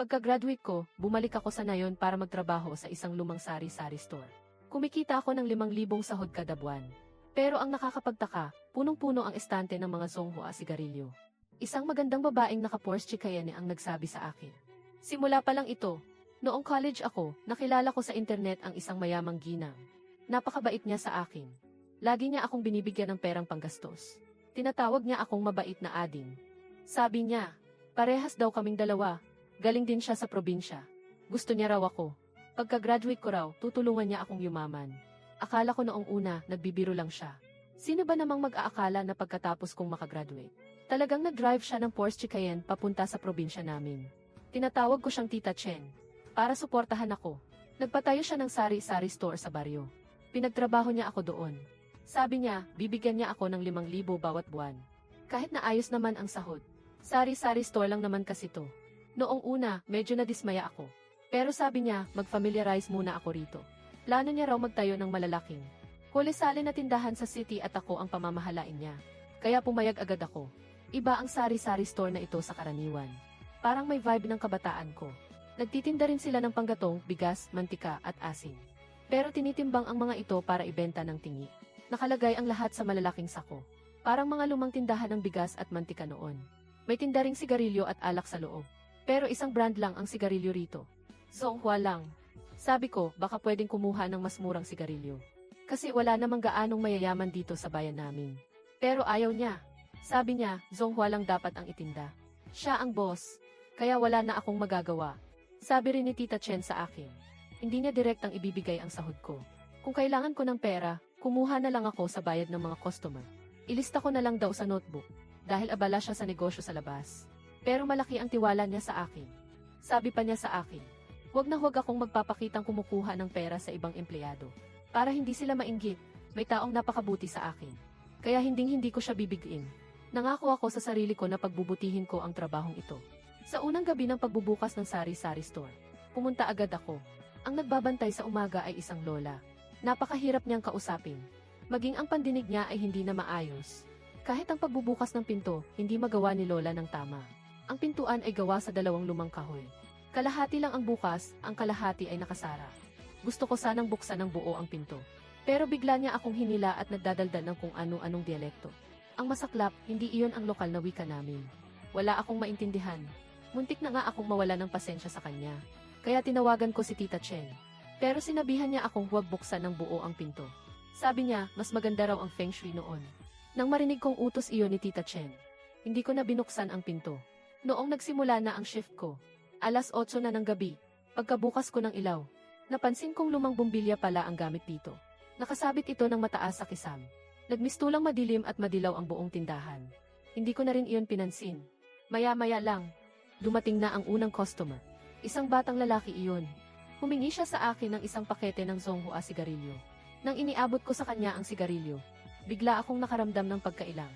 Pagka-graduate ko, bumalik ako sa Nayon para magtrabaho sa isang lumang sari-sari store. Kumikita ako ng 5,000 sahod kada buwan. Pero ang nakakapagtaka, punong-puno ang estante ng mga Zonghua sigarilyo. Isang magandang babaeng naka-Porsche Cayenne ang nagsabi sa akin. Simula pa lang ito. Noong college ako, nakilala ko sa internet ang isang mayamang ginang. Napakabait niya sa akin. Lagi niya akong binibigyan ng perang panggastos. Tinatawag niya akong mabait na ading. Sabi niya, parehas daw kaming dalawa. Galing din siya sa probinsya. Gusto niya raw ako. Pagka-graduate ko raw, tutulungan niya akong yumaman. Akala ko noong una, nagbibiro lang siya. Sino ba namang mag-aakala na pagkatapos kong makagraduate? Talagang nag-drive siya ng Porsche Cayenne papunta sa probinsya namin. Tinatawag ko siyang Tita Chen. Para suportahan ako. Nagpatayo siya ng sari-sari store sa baryo. Pinagtrabaho niya ako doon. Sabi niya, bibigyan niya ako ng 5,000 bawat buwan. Kahit na ayos naman ang sahod. Sari-sari store lang naman kasi to. Noong una, medyo nadismaya ako. Pero sabi niya, mag-familiarize muna ako rito. Plano niya raw magtayo ng malalaking kulisali na tindahan sa city at ako ang pamamahalain niya. Kaya pumayag agad ako. Iba ang sari-sari store na ito sa karaniwan. Parang may vibe ng kabataan ko. Nagtitinda rin sila ng panggatong, bigas, mantika at asin. Pero tinitimbang ang mga ito para ibenta ng tingi. Nakalagay ang lahat sa malalaking sako. Parang mga lumang tindahan ng bigas at mantika noon. May tinda ring sigarilyo at alak sa loob. Pero isang brand lang ang sigarilyo rito. Zonghua lang. Sabi ko, baka pwedeng kumuha ng mas murang sigarilyo. Kasi wala namang gaanong mayayaman dito sa bayan namin. Pero ayaw niya. Sabi niya, Zonghua lang dapat ang itinda. Siya ang boss. Kaya wala na akong magagawa. Sabi rin ni Tita Chen sa akin. Hindi niya direktang ibibigay ang sahod ko. Kung kailangan ko ng pera, kumuha na lang ako sa bayad ng mga customer. Ilista ko na lang daw sa notebook. Dahil abala siya sa negosyo sa labas. Pero malaki ang tiwala niya sa akin. Sabi pa niya sa akin, huwag na huwag akong magpapakitang kumukuha ng pera sa ibang empleyado. Para hindi sila mainggit, may taong napakabuti sa akin. Kaya hindi ko siya bibigin. Nangako ako sa sarili ko na pagbubutihin ko ang trabahong ito. Sa unang gabi ng pagbubukas ng sari-sari store, pumunta agad ako. Ang nagbabantay sa umaga ay isang lola. Napakahirap niyang kausapin. Maging ang pandinig niya ay hindi na maayos. Kahit ang pagbubukas ng pinto, hindi magawa ni lola ng tama. Ang pintuan ay gawa sa 2 lumang kahoy. Kalahati lang ang bukas, ang kalahati ay nakasara. Gusto ko sanang buksan ng buo ang pinto. Pero bigla niya akong hinila at nagdadaldal ng kung ano-anong dialekto. Ang masaklap, hindi iyon ang lokal na wika namin. Wala akong maintindihan. Muntik na nga akong mawala ng pasensya sa kanya. Kaya tinawagan ko si Tita Chen. Pero sinabihan niya akong huwag buksan ng buo ang pinto. Sabi niya, mas maganda raw ang feng shui noon. Nang marinig kong utos iyon ni Tita Chen, hindi ko na binuksan ang pinto. Noong nagsimula na ang shift ko, 8:00 na ng gabi, pagkabukas ko ng ilaw, napansin kong lumang bumbilya pala ang gamit dito. Nakasabit ito ng mataas sa kisam. Nagmistulang madilim at madilaw ang buong tindahan. Hindi ko na rin iyon pinansin. Maya-maya lang, dumating na ang unang customer. Isang batang lalaki iyon. Humingi siya sa akin ng isang pakete ng Zonghua sigarilyo. Nang iniabot ko sa kanya ang sigarilyo, bigla akong nakaramdam ng pagkailang.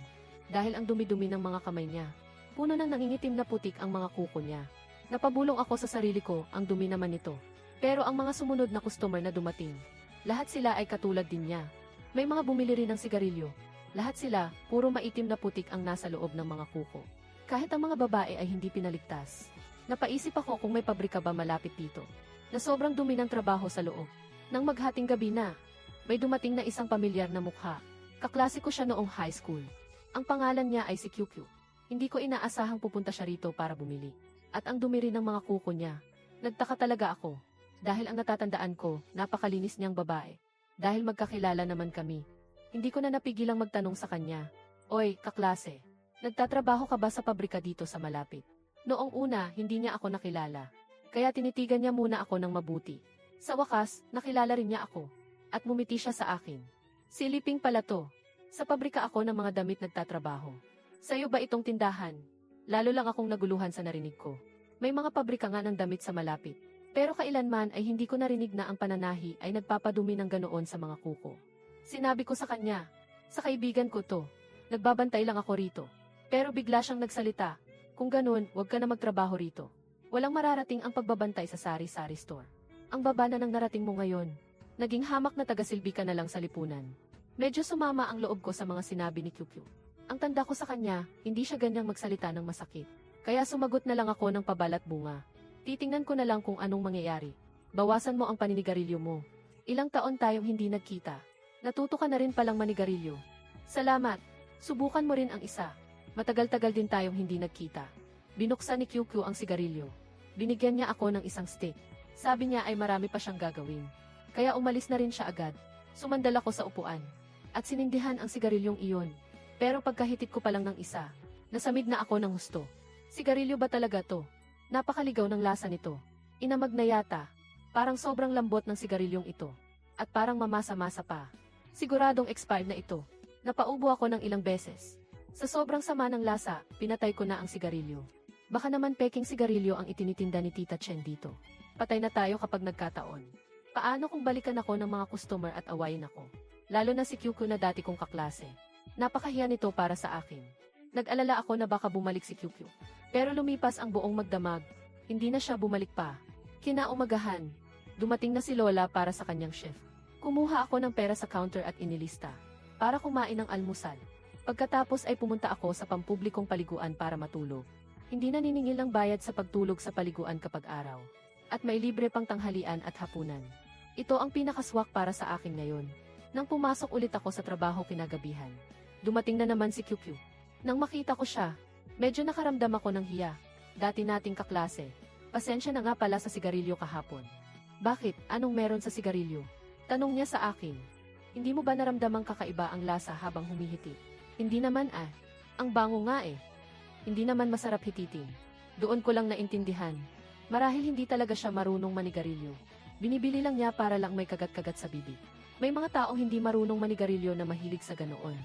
Dahil ang dumi-dumi ng mga kamay niya. Puno ng nangingitim na putik ang mga kuko niya. Napabulong ako sa sarili ko, ang dumi naman nito. Pero ang mga sumunod na customer na dumating, lahat sila ay katulad din niya. May mga bumili rin ng sigarilyo. Lahat sila, puro maitim na putik ang nasa loob ng mga kuko. Kahit ang mga babae ay hindi pinaligtas. Napaisip ako kung may pabrika ba malapit dito. Na sobrang dumi ng trabaho sa loob. Nang maghating gabi na, may dumating na isang pamilyar na mukha. Kaklase ko siya noong high school. Ang pangalan niya ay si QQ. Hindi ko inaasahang pupunta siya rito para bumili. At ang dumi rin ng mga kuko niya. Nagtaka talaga ako. Dahil ang natatandaan ko, napakalinis niyang babae. Dahil magkakilala naman kami. Hindi ko na napigilang magtanong sa kanya. Oy, kaklase. Nagtatrabaho ka ba sa pabrika dito sa malapit? Noong una, hindi niya ako nakilala. Kaya tinitigan niya muna ako ng mabuti. Sa wakas, nakilala rin niya ako. At mumiti siya sa akin. Siliping pala to. Sa pabrika ako ng mga damit nagtatrabaho. Sa'yo ba itong tindahan? Lalo lang akong naguluhan sa narinig ko. May mga pabrika nga ng damit sa malapit. Pero kailanman ay hindi ko narinig na ang pananahi ay nagpapadumi ng ganoon sa mga kuko. Sinabi ko sa kanya, sa kaibigan ko to. Nagbabantay lang ako rito. Pero bigla siyang nagsalita, kung ganun, huwag ka na magtrabaho rito. Walang mararating ang pagbabantay sa sari-sari store. Ang baba na ng narating mo ngayon. Naging hamak na tagasilbi ka na lang sa lipunan. Medyo sumama ang loob ko sa mga sinabi ni QQ. Ang tanda ko sa kanya, hindi siya ganyang magsalita ng masakit. Kaya sumagot na lang ako ng pabalat bunga. Titingnan ko na lang kung anong mangyayari. Bawasan mo ang paninigarilyo mo. Ilang taon tayong hindi nagkita. Natuto ka na rin palang manigarilyo. Salamat. Subukan mo rin ang isa. Matagal-tagal din tayong hindi nagkita. Binuksan ni QQ ang sigarilyo. Binigyan niya ako ng isang stick. Sabi niya ay marami pa siyang gagawin. Kaya umalis na rin siya agad. Sumandal ako sa upuan. At sinindihan ang sigarilyong iyon. Pero pagkahitit ko pa lang ng isa, nasamid na ako ng husto. Sigarilyo ba talaga to? Napakaligaw ng lasa nito. Inamag na yata. Parang sobrang lambot ng sigarilyong ito. At parang mamasa-masa pa. Siguradong expired na ito. Napaubo ako ng ilang beses. Sa sobrang sama ng lasa, pinatay ko na ang sigarilyo. Baka naman peking sigarilyo ang itinitinda ni Tita Chen dito. Patay na tayo kapag nagkataon. Paano kung balikan ako ng mga customer at awayin ako? Lalo na si QQ na dati kong kaklase. Napakahiya nito para sa akin. Nag-alala ako na baka bumalik si QQ. Pero lumipas ang buong magdamag. Hindi na siya bumalik pa. Kinaumagahan, dumating na si Lola para sa kanyang chef. Kumuha ako ng pera sa counter at inilista. Para kumain ng almusal. Pagkatapos ay pumunta ako sa pampublikong paliguan para matulog. Hindi na niningil ang bayad sa pagtulog sa paliguan kapag araw. At may libre pang tanghalian at hapunan. Ito ang pinakaswak para sa akin ngayon. Nang pumasok ulit ako sa trabaho kinagabihan. Dumating na naman si QQ. Nang makita ko siya, medyo nakaramdam ako ng hiya. Dati nating kaklase. Pasensya na nga pala sa sigarilyo kahapon. Bakit? Anong meron sa sigarilyo? Tanong niya sa akin. Hindi mo ba naramdamang kakaiba ang lasa habang humihiti? Hindi naman ah. Ang bango nga eh. Hindi naman masarap hititin. Doon ko lang naintindihan. Marahil hindi talaga siya marunong manigarilyo. Binibili lang niya para lang may kagat-kagat sa bibig. May mga taong hindi marunong manigarilyo na mahilig sa ganoon.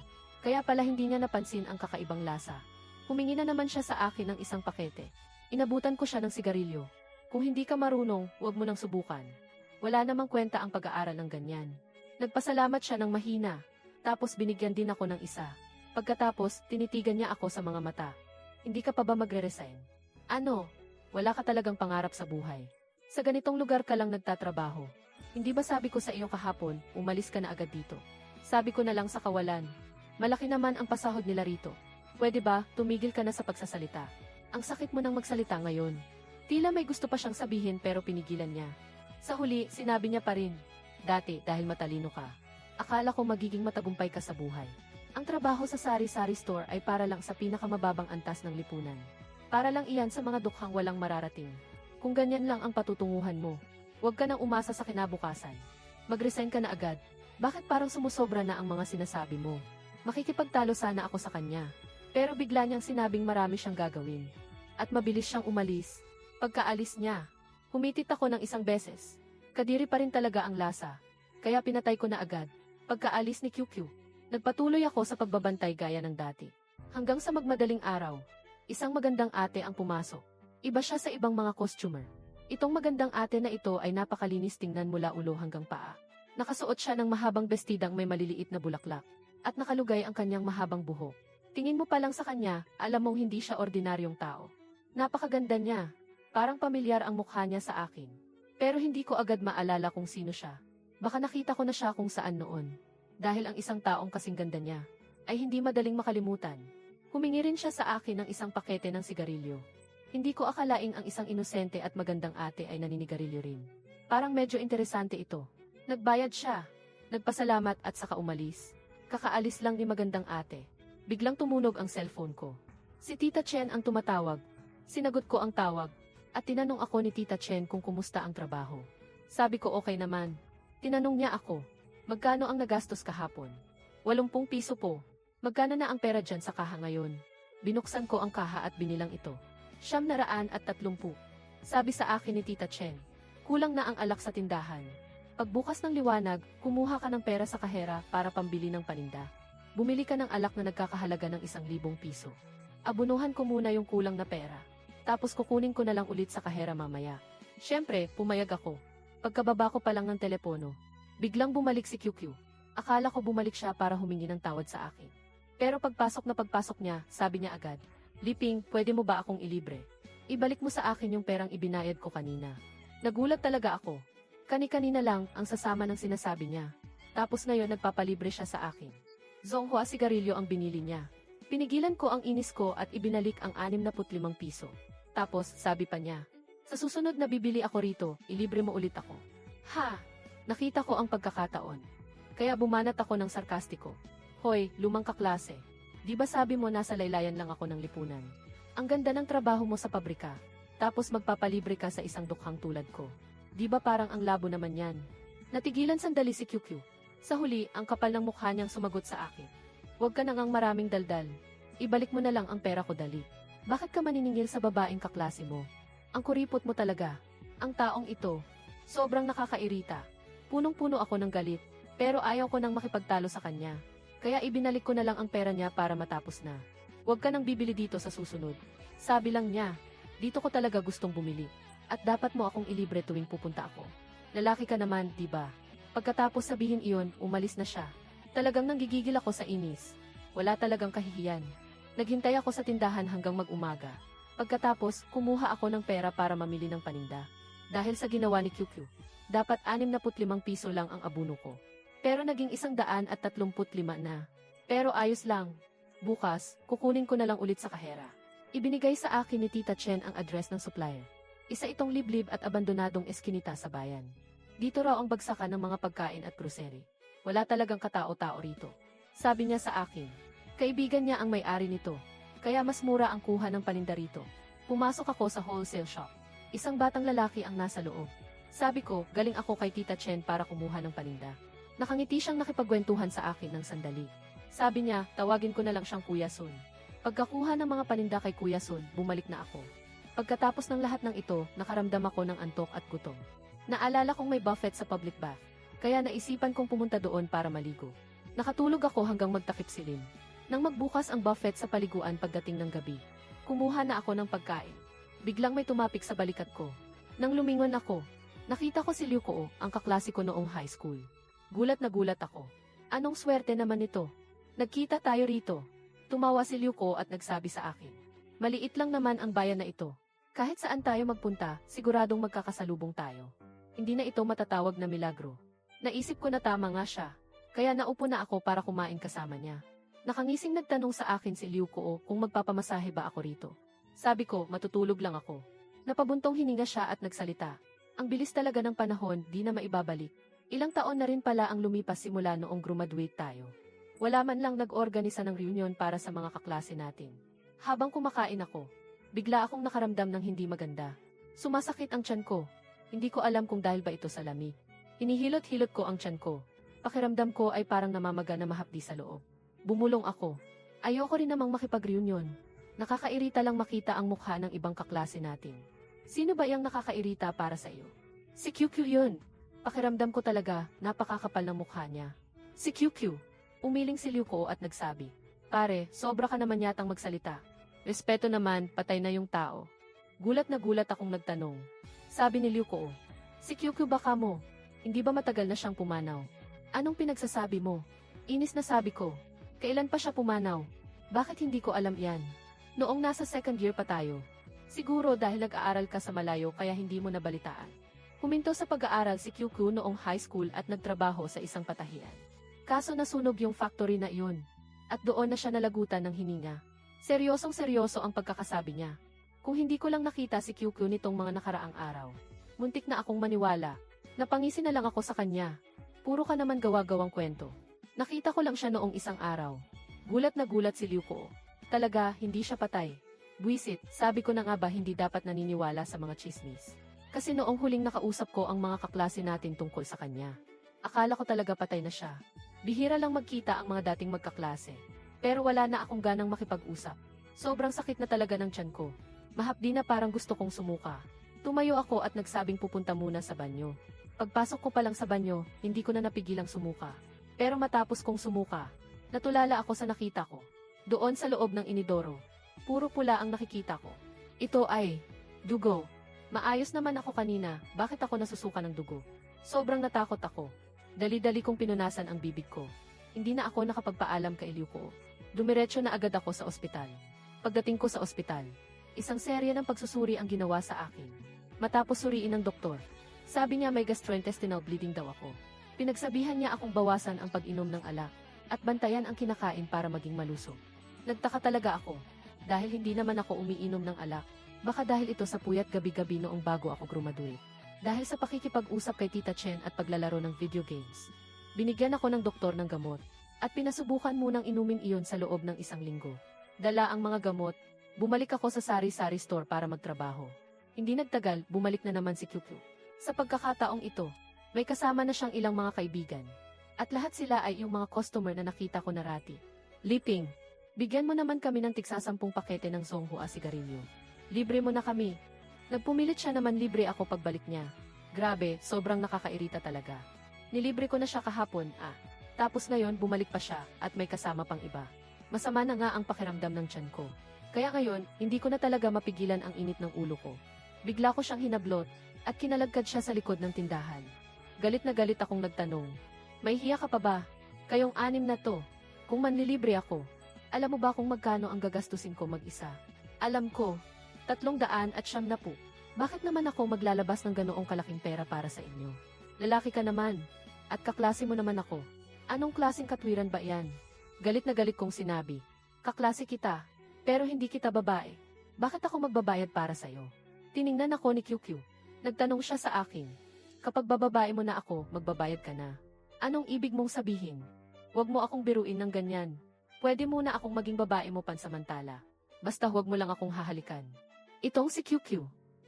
Kaya pala hindi niya napansin ang kakaibang lasa. Humingi na naman siya sa akin ng isang pakete. Inabutan ko siya ng sigarilyo. Kung hindi ka marunong, huwag mo nang subukan. Wala namang kwenta ang pag-aaral ng ganyan. Nagpasalamat siya ng mahina. Tapos binigyan din ako ng isa. Pagkatapos, tinitigan niya ako sa mga mata. Hindi ka pa ba magre-resign? Ano? Wala ka talagang pangarap sa buhay. Sa ganitong lugar ka lang nagtatrabaho. Hindi ba sabi ko sa iyo kahapon, umalis ka na agad dito? Sabi ko na lang sa kawalan. Malaki naman ang pasahod nila rito. Pwede ba, tumigil ka na sa pagsasalita? Ang sakit mo nang magsalita ngayon. Tila may gusto pa siyang sabihin pero pinigilan niya. Sa huli, sinabi niya pa rin. Dati, dahil matalino ka. Akala ko magiging matagumpay ka sa buhay. Ang trabaho sa sari-sari store ay para lang sa pinakamababang antas ng lipunan. Para lang iyan sa mga dukhang walang mararating. Kung ganyan lang ang patutunguhan mo, huwag ka nang umasa sa kinabukasan. Mag-resign ka na agad. Bakit parang sumusobra na ang mga sinasabi mo? Makikipagtalo sana ako sa kanya. Pero bigla niyang sinabing marami siyang gagawin. At mabilis siyang umalis. Pagkaalis niya, humitit ako ng isang beses. Kadiri pa rin talaga ang lasa. Kaya pinatay ko na agad. Pagkaalis ni QQ, nagpatuloy ako sa pagbabantay gaya ng dati. Hanggang sa magmadaling araw, isang magandang ate ang pumasok. Iba siya sa ibang mga costumer. Itong magandang ate na ito ay napakalinis tingnan mula ulo hanggang paa. Nakasuot siya ng mahabang bestidang may maliliit na bulaklak. At nakalugay ang kanyang mahabang buhok. Tingin mo pa lang sa kanya, alam mong hindi siya ordinaryong tao. Napakaganda niya. Parang pamilyar ang mukha niya sa akin. Pero hindi ko agad maalala kung sino siya. Baka nakita ko na siya kung saan noon. Dahil ang isang taong kasing ganda niya, ay hindi madaling makalimutan. Humingi rin siya sa akin ng isang pakete ng sigarilyo. Hindi ko akalaing ang isang inosente at magandang ate ay naninigarilyo rin. Parang medyo interesante ito. Nagbayad siya. Nagpasalamat at saka umalis. Kakaalis lang ni magandang ate. Biglang tumunog ang cellphone ko. Si Tita Chen ang tumatawag. Sinagot ko ang tawag. At tinanong ako ni Tita Chen kung kumusta ang trabaho. Sabi ko okay naman. Tinanong niya ako. Magkano ang nagastos kahapon? 80 piso po. Magkano na ang pera dyan sa kaha ngayon? Binuksan ko ang kaha at binilang ito. 930. Sabi sa akin ni Tita Chen. Kulang na ang alak sa tindahan. Pagbukas ng liwanag, kumuha ka ng pera sa kahera para pambili ng paninda. Bumili ka ng alak na nagkakahalaga ng 1,000 piso. Abunuhan ko muna yung kulang na pera. Tapos kukunin ko na lang ulit sa kahera mamaya. Siyempre, pumayag ako. Pagkababa ko pa lang ng telepono, biglang bumalik si QQ. Akala ko bumalik siya para humingi ng tawad sa akin. Pero pagpasok niya, sabi niya agad, Liping, pwede mo ba akong ilibre? Ibalik mo sa akin yung perang ibinayad ko kanina. Nagulat talaga ako. Kani-kanina lang ang sasama ng sinasabi niya. Tapos ngayon nagpapalibre siya sa akin. Zonghua sigarilyo ang binili niya. Pinigilan ko ang inis ko at ibinalik ang 65 piso. Tapos sabi pa niya, Sa susunod na bibili ako rito, ilibre mo ulit ako. Ha! Nakita ko ang pagkakataon. Kaya bumanat ako ng sarkastiko. Hoy, lumang kaklase. Di ba sabi mo nasa laylayan lang ako ng lipunan? Ang ganda ng trabaho mo sa pabrika. Tapos magpapalibre ka sa isang dukhang tulad ko. Di ba parang ang labo naman yan? Natigilan sandali si QQ. Sa huli, ang kapal ng mukha niyang sumagot sa akin. Huwag ka nang maraming daldal. Ibalik mo na lang ang pera ko dali. Bakit ka maniningil sa babaeng kaklase mo? Ang kuripot mo talaga. Ang taong ito, sobrang nakakairita. Punong-puno ako ng galit, pero ayaw ko nang makipagtalo sa kanya. Kaya ibinalik ko na lang ang pera niya para matapos na. Huwag ka nang bibili dito sa susunod. Sabi lang niya, dito ko talaga gustong bumili. At dapat mo akong ilibre tuwing pupunta ako. Lalaki ka naman, di ba? Pagkatapos sabihin iyon, umalis na siya. Talagang nanggigigil ako sa inis. Wala talagang kahihiyan. Naghintay ako sa tindahan hanggang mag-umaga. Pagkatapos, kumuha ako ng pera para mamili ng paninda. Dahil sa ginawa ni QQ, dapat 65 piso lang ang abuno ko. Pero naging 135 na. Pero ayos lang. Bukas, kukunin ko na lang ulit sa kahera. Ibinigay sa akin ni Tita Chen ang address ng supplier. Isa itong liblib at abandonadong eskinita sa bayan. Dito raw ang bagsakan ng mga pagkain at grocery. Wala talagang katao-tao rito. Sabi niya sa akin, kaibigan niya ang may-ari nito. Kaya mas mura ang kuha ng paninda rito. Pumasok ako sa wholesale shop. Isang batang lalaki ang nasa loob. Sabi ko, galing ako kay Tita Chen para kumuha ng paninda. Nakangiti siyang nakipagkwentuhan sa akin ng sandali. Sabi niya, tawagin ko na lang siyang Kuya Sun. Pagkakuha ng mga paninda kay Kuya Sun, bumalik na ako. Pagkatapos ng lahat ng ito, nakaramdam ako ng antok at gutom. Naalala kong may buffet sa public bath, kaya naisipan kong pumunta doon para maligo. Nakatulog ako hanggang magtakip silim. Nang magbukas ang buffet sa paliguan pagdating ng gabi, kumuha na ako ng pagkain. Biglang may tumapik sa balikat ko. Nang lumingon ako, nakita ko si Liu Ko, ang kaklase ko noong high school. Gulat na gulat ako. Anong swerte naman ito? Nagkita tayo rito. Tumawa si Liu Ko at nagsabi sa akin, maliit lang naman ang bayan na ito. Kahit saan tayo magpunta, siguradong magkakasalubong tayo. Hindi na ito matatawag na milagro. Naisip ko na tama nga siya, kaya naupo na ako para kumain kasama niya. Nakangising nagtanong sa akin si Liu Ko kung magpapamasahe ba ako rito. Sabi ko, matutulog lang ako. Napabuntong hininga siya at nagsalita. Ang bilis talaga ng panahon, di na maibabalik. Ilang taon na rin pala ang lumipas simula noong graduate tayo. Wala man lang nag-organisa ng reunion para sa mga kaklase natin. Habang kumakain ako, bigla akong nakaramdam ng hindi maganda. Sumasakit ang tiyan ko. Hindi ko alam kung dahil ba ito sa lamig. Hinihilot-hilot ko ang tiyan ko. Pakiramdam ko ay parang namamaga na mahapdi sa loob. Bumulong ako. Ayoko rin namang makipag-reunion. Nakakairita lang makita ang mukha ng ibang kaklase natin. Sino ba yung nakakairita para sa iyo? Si QQ yun. Pakiramdam ko talaga, napakakapal ng mukha niya. Si QQ. Umiling si Liu Ko at nagsabi, pare, sobra ka naman yatang magsalita. Respeto naman, patay na yung tao. Gulat na gulat akong nagtanong. Sabi ni Liu Ko, si QQ baka mo? Hindi ba matagal na siyang pumanaw? Anong pinagsasabi mo? Inis na sabi ko. Kailan pa siya pumanaw? Bakit hindi ko alam yan? Noong nasa second year pa tayo. Siguro dahil nag-aaral ka sa malayo kaya hindi mo nabalitaan. Huminto sa pag-aaral si QQ noong high school at nagtrabaho sa isang patahian. Kaso nasunog yung factory na iyon. At doon na siya nalagutan ng hininga. Seryosong-seryoso ang pagkakasabi niya. Kung hindi ko lang nakita si QQ nitong mga nakaraang araw, muntik na akong maniwala. Napangisi na lang ako sa kanya. Puro ka naman gawa-gawang kwento. Nakita ko lang siya noong isang araw. Gulat na gulat si Liu Ko. Talaga, hindi siya patay. Buisit, sabi ko na nga ba hindi dapat naniniwala sa mga chismis. Kasi noong huling nakausap ko ang mga kaklase natin tungkol sa kanya. Akala ko talaga patay na siya. Bihira lang magkita ang mga dating magkaklase. Pero wala na akong ganang makipag-usap. Sobrang sakit na talaga ng tiyan ko. Mahapdi na parang gusto kong sumuka. Tumayo ako at nagsabing pupunta muna sa banyo. Pagpasok ko pa lang sa banyo, hindi ko na napigilang sumuka. Pero matapos kong sumuka, natulala ako sa nakita ko. Doon sa loob ng inidoro. Puro pula ang nakikita ko. Ito ay dugo. Maayos naman ako kanina, bakit ako nasusuka ng dugo? Sobrang natakot ako. Dali-dali kong pinunasan ang bibig ko. Hindi na ako nakapagpaalam kay Liu Ko. Dumiretso na agad ako sa ospital. Pagdating ko sa ospital, isang serye ng pagsusuri ang ginawa sa akin. Matapos suriin ng doktor, sabi niya may gastrointestinal bleeding daw ako. Pinagsabihan niya akong bawasan ang pag-inom ng alak at bantayan ang kinakain para maging malusog. Nagtaka talaga ako dahil hindi naman ako umiinom ng alak. Baka dahil ito sa puyat gabi-gabi noong bago ako graduate. Dahil sa pakikipag-usap kay Tita Chen at paglalaro ng video games. Binigyan ako ng doktor ng gamot. At pinasubukan munang inumin iyon sa loob ng 1 linggo. Dala ang mga gamot. Bumalik ako sa sari-sari store para magtrabaho. Hindi nagtagal, bumalik na naman si QQ. Sa pagkakataong ito, may kasama na siyang ilang mga kaibigan. At lahat sila ay yung mga customer na nakita ko na rati. Liping, bigyan mo naman kami ng tigsa 10 pakete ng Songhua sigarilyo. Libre mo na kami. Nagpumilit siya naman libre ako pagbalik niya. Grabe, sobrang nakakairita talaga. Nilibre ko na siya kahapon, Tapos ngayon bumalik pa siya at may kasama pang iba. Masama na nga ang pakiramdam ng tiyan ko. Kaya ngayon, hindi ko na talaga mapigilan ang init ng ulo ko. Bigla ko siyang hinablot at kinalagkad siya sa likod ng tindahan. Galit na galit akong nagtanong. May hiya ka pa ba? Kayong 6 na to. Kung manlilibre ako, alam mo ba kung magkano ang gagastusin ko mag-isa? Alam ko, 300 at 90. Bakit naman ako maglalabas ng ganoong kalaking pera para sa inyo? Lalaki ka naman, at kaklase mo naman ako. Anong klaseng katwiran ba yan? Galit na galit kong sinabi. Kaklase kita, pero hindi kita babae. Bakit ako magbabayad para sa'yo? Tiningnan ako ni QQ. Nagtanong siya sa akin. Kapag bababae mo na ako, magbabayad ka na. Anong ibig mong sabihin? Huwag mo akong biruin ng ganyan. Pwede muna akong maging babae mo pansamantala. Basta huwag mo lang akong hahalikan. Itong si QQ.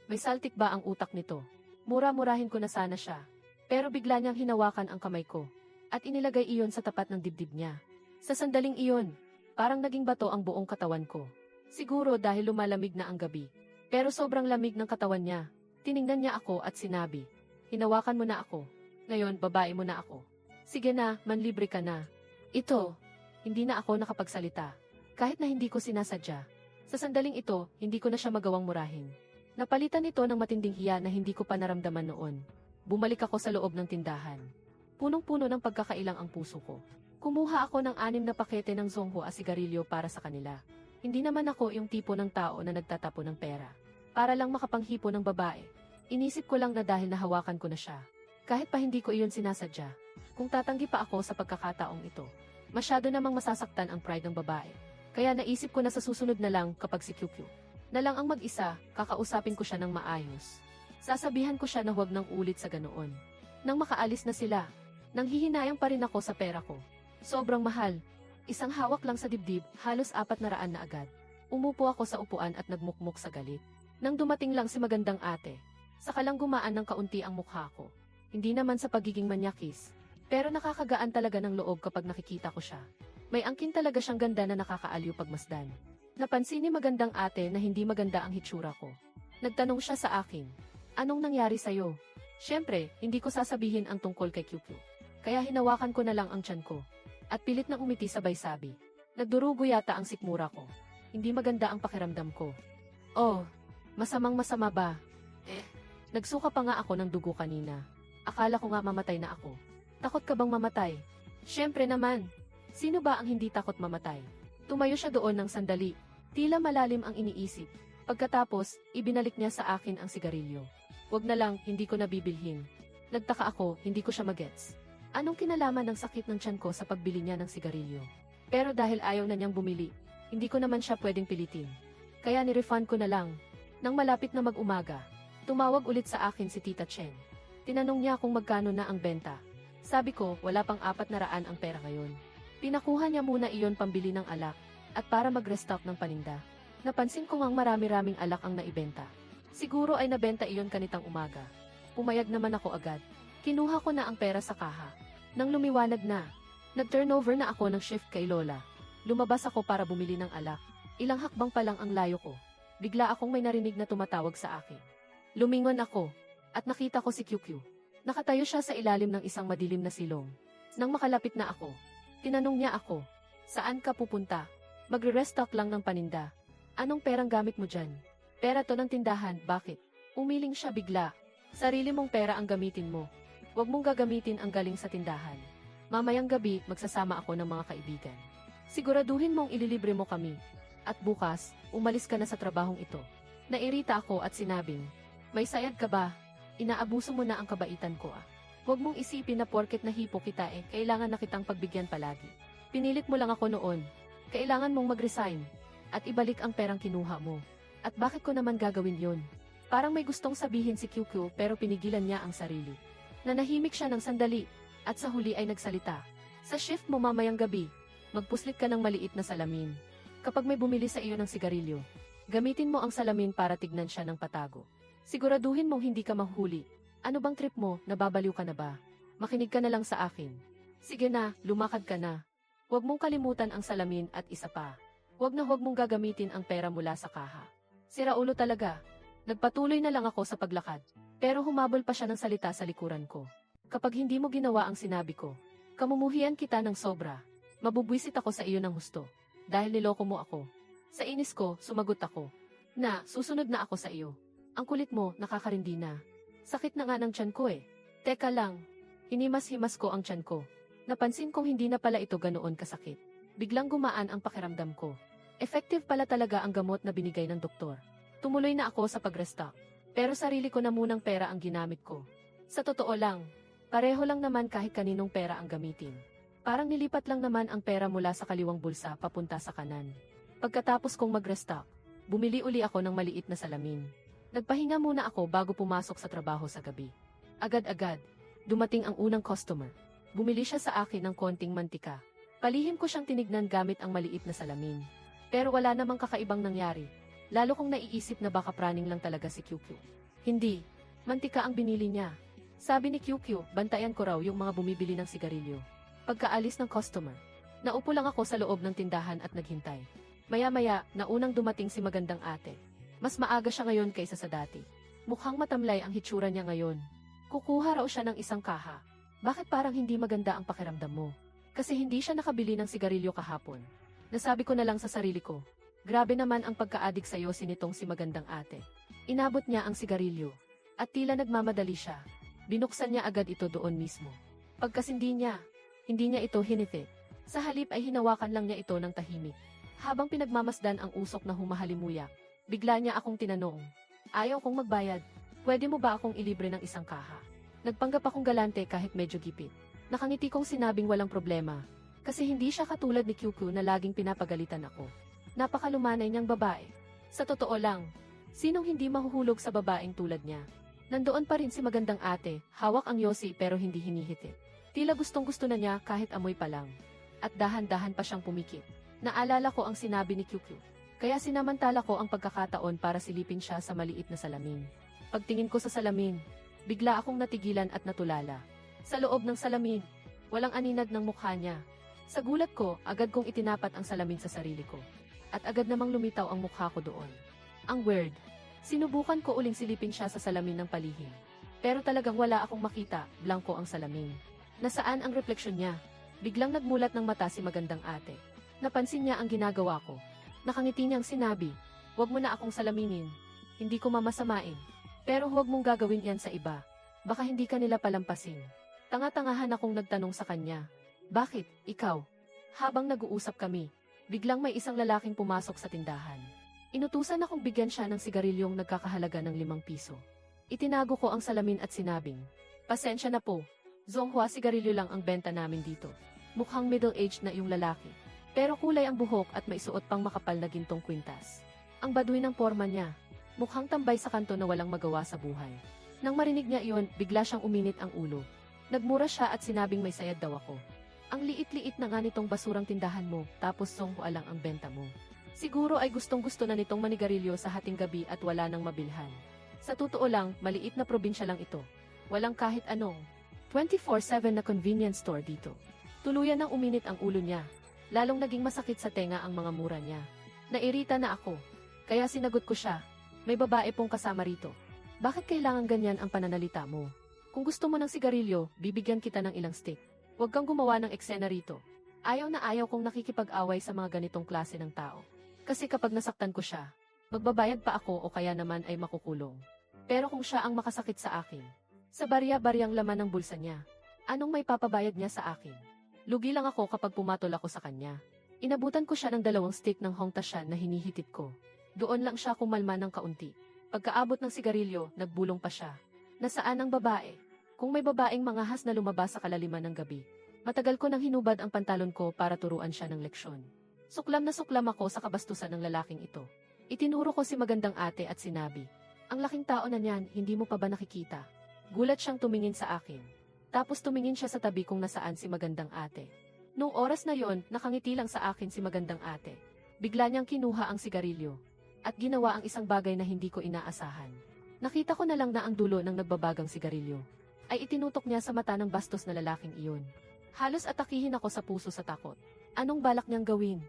May saltik ba ang utak nito? Mura-murahin ko na sana siya. Pero bigla niyang hinawakan ang kamay ko. At inilagay iyon sa tapat ng dibdib niya. Sa sandaling iyon, parang naging bato ang buong katawan ko. Siguro dahil lumalamig na ang gabi. Pero sobrang lamig ng katawan niya. Tiningnan niya ako at sinabi, hinawakan mo na ako. Ngayon, babae mo na ako. Sige na, manlibre ka na. Ito, hindi na ako nakapagsalita. Kahit na hindi ko sinasadya. Sa sandaling ito, hindi ko na siya magawang murahin. Napalitan ito ng matinding hiya na hindi ko pa naramdaman noon. Bumalik ako sa loob ng tindahan. Punong-puno ng pagkakailang ang puso ko. Kumuha ako ng 6 na pakete ng Songhua sigarilyo para sa kanila. Hindi naman ako yung tipo ng tao na nagtatapo ng pera. Para lang makapanghipo ng babae. Inisip ko lang na dahil nahawakan ko na siya. Kahit pa hindi ko iyon sinasadya. Kung tatanggi pa ako sa pagkakataong ito, masyado namang masasaktan ang pride ng babae. Kaya naisip ko na sa susunod na lang kapag si QQ na lang ang mag-isa, kakausapin ko siya ng maayos. Sasabihan ko siya na huwag nang ulit sa ganoon. Nang makaalis na sila, nanghihinayang pa rin ako sa pera ko. Sobrang mahal. Isang hawak lang sa dibdib, halos 400 na agad. Umupo ako sa upuan at nagmukmuk sa galit. Nang dumating lang si magandang ate, saka lang gumaan ng kaunti ang mukha ko. Hindi naman sa pagiging manyakis, pero nakakagaan talaga ng loob kapag nakikita ko siya. May angkin talaga siyang ganda na nakakaaliw pagmasdan. Napansin ni magandang ate na hindi maganda ang hitsura ko. Nagtanong siya sa akin, anong nangyari sa'yo? Siyempre, hindi ko sasabihin ang tungkol kay QQ. Kaya hinawakan ko na lang ang tiyan ko. At pilit na umiti sabay sabi. Nagdurugo yata ang sikmura ko. Hindi maganda ang pakiramdam ko. Oh, masamang-masama ba? Nagsuka pa nga ako ng dugo kanina. Akala ko nga mamatay na ako. Takot ka bang mamatay? Siyempre naman. Sino ba ang hindi takot mamatay? Tumayo siya doon ng sandali. Tila malalim ang iniisip. Pagkatapos, ibinalik niya sa akin ang sigarilyo. Wag na lang, hindi ko nabibilhin. Nagtaka ako, hindi ko siya magets. Anong kinalaman ng sakit ng tiyan ko sa pagbili niya ng sigarilyo? Pero dahil ayaw na niyang bumili, hindi ko naman siya pwedeng pilitin. Kaya ni-refund ko na lang. Nang malapit na mag-umaga, tumawag ulit sa akin si Tita Chen. Tinanong niya kung magkano na ang benta. Sabi ko, wala pang 400 ang pera ngayon. Pinakuha niya muna iyon pambili ng alak, at para mag-restock ng paninda. Napansin ko ngang marami-raming alak ang naibenta. Siguro ay nabenta iyon kanitang umaga. Pumayag naman ako agad. Kinuha ko na ang pera sa kaha. Nang lumiwanag na, nag-turnover na ako ng shift kay Lola. Lumabas ako para bumili ng alak. Ilang hakbang pa lang ang layo ko. Bigla akong may narinig na tumatawag sa akin. Lumingon ako, at nakita ko si QQ. Nakatayo siya sa ilalim ng isang madilim na silong. Nang makalapit na ako, tinanong niya ako, saan ka pupunta? Magre-restock lang ng paninda. Anong perang gamit mo dyan? Pera to ng tindahan, bakit? Umiling siya bigla. Sarili mong pera ang gamitin mo. Huwag mong gagamitin ang galing sa tindahan. Mamayang gabi, magsasama ako ng mga kaibigan. Siguraduhin mong ililibre mo kami. At bukas, umalis ka na sa trabahong ito. Nairita ako at sinabing, may sayad ka ba? Inaabuso mo na ang kabaitan ko ah. Huwag mong isipin na porket nahipo kita kailangan na kitang pagbigyan palagi. Pinilit mo lang ako noon. Kailangan mong mag-resign. At ibalik ang perang kinuha mo. At bakit ko naman gagawin yun? Parang may gustong sabihin si QQ pero pinigilan niya ang sarili. Nanahimik siya ng sandali, at sa huli ay nagsalita. Sa shift mo mamayang gabi, magpuslit ka ng maliit na salamin. Kapag may bumili sa iyo ng sigarilyo, gamitin mo ang salamin para tignan siya ng patago. Siguraduhin mong hindi ka mahuhuli. Ano bang trip mo, nababaliw ka na ba? Makinig ka na lang sa akin. Sige na, lumakad ka na. Huwag mong kalimutan ang salamin at isa pa. Huwag mong gagamitin ang pera mula sa kaha. Siraulo talaga. Nagpatuloy na lang ako sa paglakad. Pero humabol pa siya ng salita sa likuran ko. Kapag hindi mo ginawa ang sinabi ko, kamumuhian kita ng sobra. Mabubwisit ako sa iyo ng husto. Dahil niloko mo ako. Sa inis ko, sumagot ako. Susunod na ako sa iyo. Ang kulit mo, nakakarindi na. Sakit na nga ng tiyan ko eh. Teka lang. Hinimas-himas ko ang tiyan ko. Napansin kong hindi na pala ito ganoon kasakit. Biglang gumaan ang pakiramdam ko. Effective pala talaga ang gamot na binigay ng doktor. Tumuloy na ako sa pag-restock. Pero sarili ko na munang pera ang ginamit ko. Sa totoo lang, pareho lang naman kahit kaninong pera ang gamitin. Parang nilipat lang naman ang pera mula sa kaliwang bulsa papunta sa kanan. Pagkatapos kong mag-restock, bumili uli ako ng maliit na salamin. Nagpahinga muna ako bago pumasok sa trabaho sa gabi. Agad-agad, dumating ang unang customer. Bumili siya sa akin ng konting mantika. Palihim ko siyang tinignan gamit ang maliit na salamin. Pero wala namang kakaibang nangyari. Lalo kong naiisip na baka praning lang talaga si QQ. Hindi. Mantika ang binili niya. Sabi ni QQ, bantayan ko raw yung mga bumibili ng sigarilyo. Pagkaalis ng customer, naupo lang ako sa loob ng tindahan at naghintay. Maya-maya, naunang dumating si magandang ate. Mas maaga siya ngayon kaysa sa dati. Mukhang matamlay ang hitsura niya ngayon. Kukuha raw siya ng isang kaha. Bakit parang hindi maganda ang pakiramdam mo? Kasi hindi siya nakabili ng sigarilyo kahapon. Nasabi ko na lang sa sarili ko, grabe naman ang pagka-adik sa'yo sinitong si magandang ate. Inabot niya ang sigarilyo. At tila nagmamadali siya. Binuksan niya agad ito doon mismo. Pagkasindi niya, hindi niya ito hiniti. Sa halip ay hinawakan lang niya ito ng tahimik. Habang pinagmamasdan ang usok na humahalimuyak, bigla niya akong tinanong, ayaw kong magbayad. Pwede mo ba akong ilibre ng isang kaha? Nagpanggap akong galante kahit medyo gipit. Nakangiti kong sinabing walang problema. Kasi hindi siya katulad ni QQ na laging pinapagalitan ako. Napakalumanay niyang babae. Sa totoo lang, sinong hindi mahuhulog sa babaeng tulad niya? Nandoon pa rin si magandang ate, hawak ang yosi pero hindi hinihitit. Tila gustong-gusto na niya kahit amoy pa lang. At dahan-dahan pa siyang pumikit. Naalala ko ang sinabi ni QQ. Kaya sinamantala ko ang pagkakataon para silipin siya sa maliit na salamin. Pagtingin ko sa salamin, bigla akong natigilan at natulala. Sa loob ng salamin, walang aninag ng mukha niya. Sa gulat ko, agad kong itinapat ang salamin sa sarili ko. At agad namang lumitaw ang mukha ko doon. Ang weird. Sinubukan ko uling silipin siya sa salamin ng palihim. Pero talagang wala akong makita, blanko ang salamin. Nasaan ang refleksyon niya? Biglang nagmulat ng mata si magandang ate. Napansin niya ang ginagawa ko. Nakangiti niyang sinabi, "Huwag mo na akong salaminin. Hindi ko mamasamain. Pero huwag mong gagawin yan sa iba. Baka hindi ka nila palampasin." Tanga-tangahan akong nagtanong sa kanya, "Bakit, ikaw?" Habang nag-uusap kami, biglang may isang lalaking pumasok sa tindahan. Inutusan akong bigyan siya ng sigarilyong nagkakahalaga ng 5 piso. Itinago ko ang salamin at sinabing, "Pasensya na po. Zonghua sigarilyo lang ang benta namin dito." Mukhang middle-aged na yung lalaki. Pero kulay ang buhok at may suot pang makapal na gintong kwintas. Ang baduy ng forma niya. Mukhang tambay sa kanto na walang magawa sa buhay. Nang marinig niya iyon, bigla siyang uminit ang ulo. Nagmura siya at sinabing may sayad daw ako. "Ang liit-liit na nga nitong basurang tindahan mo, tapos zonghua lang ang benta mo. Siguro ay gustong-gusto na nitong manigarilyo sa hating gabi at wala nang mabilhan. Sa totoo lang, maliit na probinsya lang ito. Walang kahit anong 24/7 na convenience store dito." Tuluyan nang uminit ang ulo niya. Lalong naging masakit sa tenga ang mga mura niya. Nairita na ako. Kaya sinagot ko siya, "May babae pong kasama rito. Bakit kailangan ganyan ang pananalita mo? Kung gusto mo ng sigarilyo, bibigyan kita ng ilang stick. Huwag kang gumawa ng eksena rito." Ayaw na ayaw kong nakikipag-away sa mga ganitong klase ng tao. Kasi kapag nasaktan ko siya, magbabayad pa ako o kaya naman ay makukulong. Pero kung siya ang makasakit sa akin, sa barya-baryang laman ng bulsa niya, anong may papabayad niya sa akin? Lugi lang ako kapag pumatol ako sa kanya. Inabutan ko siya ng 2 stick ng hongtashan na hinihitit ko. Doon lang siya kumalma ng kaunti. Pagkaabot ng sigarilyo, nagbulong pa siya. "Nasaan ang babae?" Kung may babaeng mangahas na lumabas sa kalaliman ng gabi. Matagal ko nang hinubad ang pantalon ko para turuan siya ng leksyon. Suklam na suklam ako sa kabastusan ng lalaking ito. Itinuro ko si magandang ate at sinabi, "Ang laking tao na niyan, hindi mo pa ba nakikita?" Gulat siyang tumingin sa akin. Tapos tumingin siya sa tabi kung nasaan si magandang ate. Noong oras na yon, nakangiti lang sa akin si magandang ate. Bigla niyang kinuha ang sigarilyo at ginawa ang isang bagay na hindi ko inaasahan. Nakita ko na lang na ang dulo ng nagbabagang sigarilyo ay itinutok niya sa mata ng bastos na lalaking iyon. Halos atakihin ako sa puso sa takot. Anong balak niyang gawin?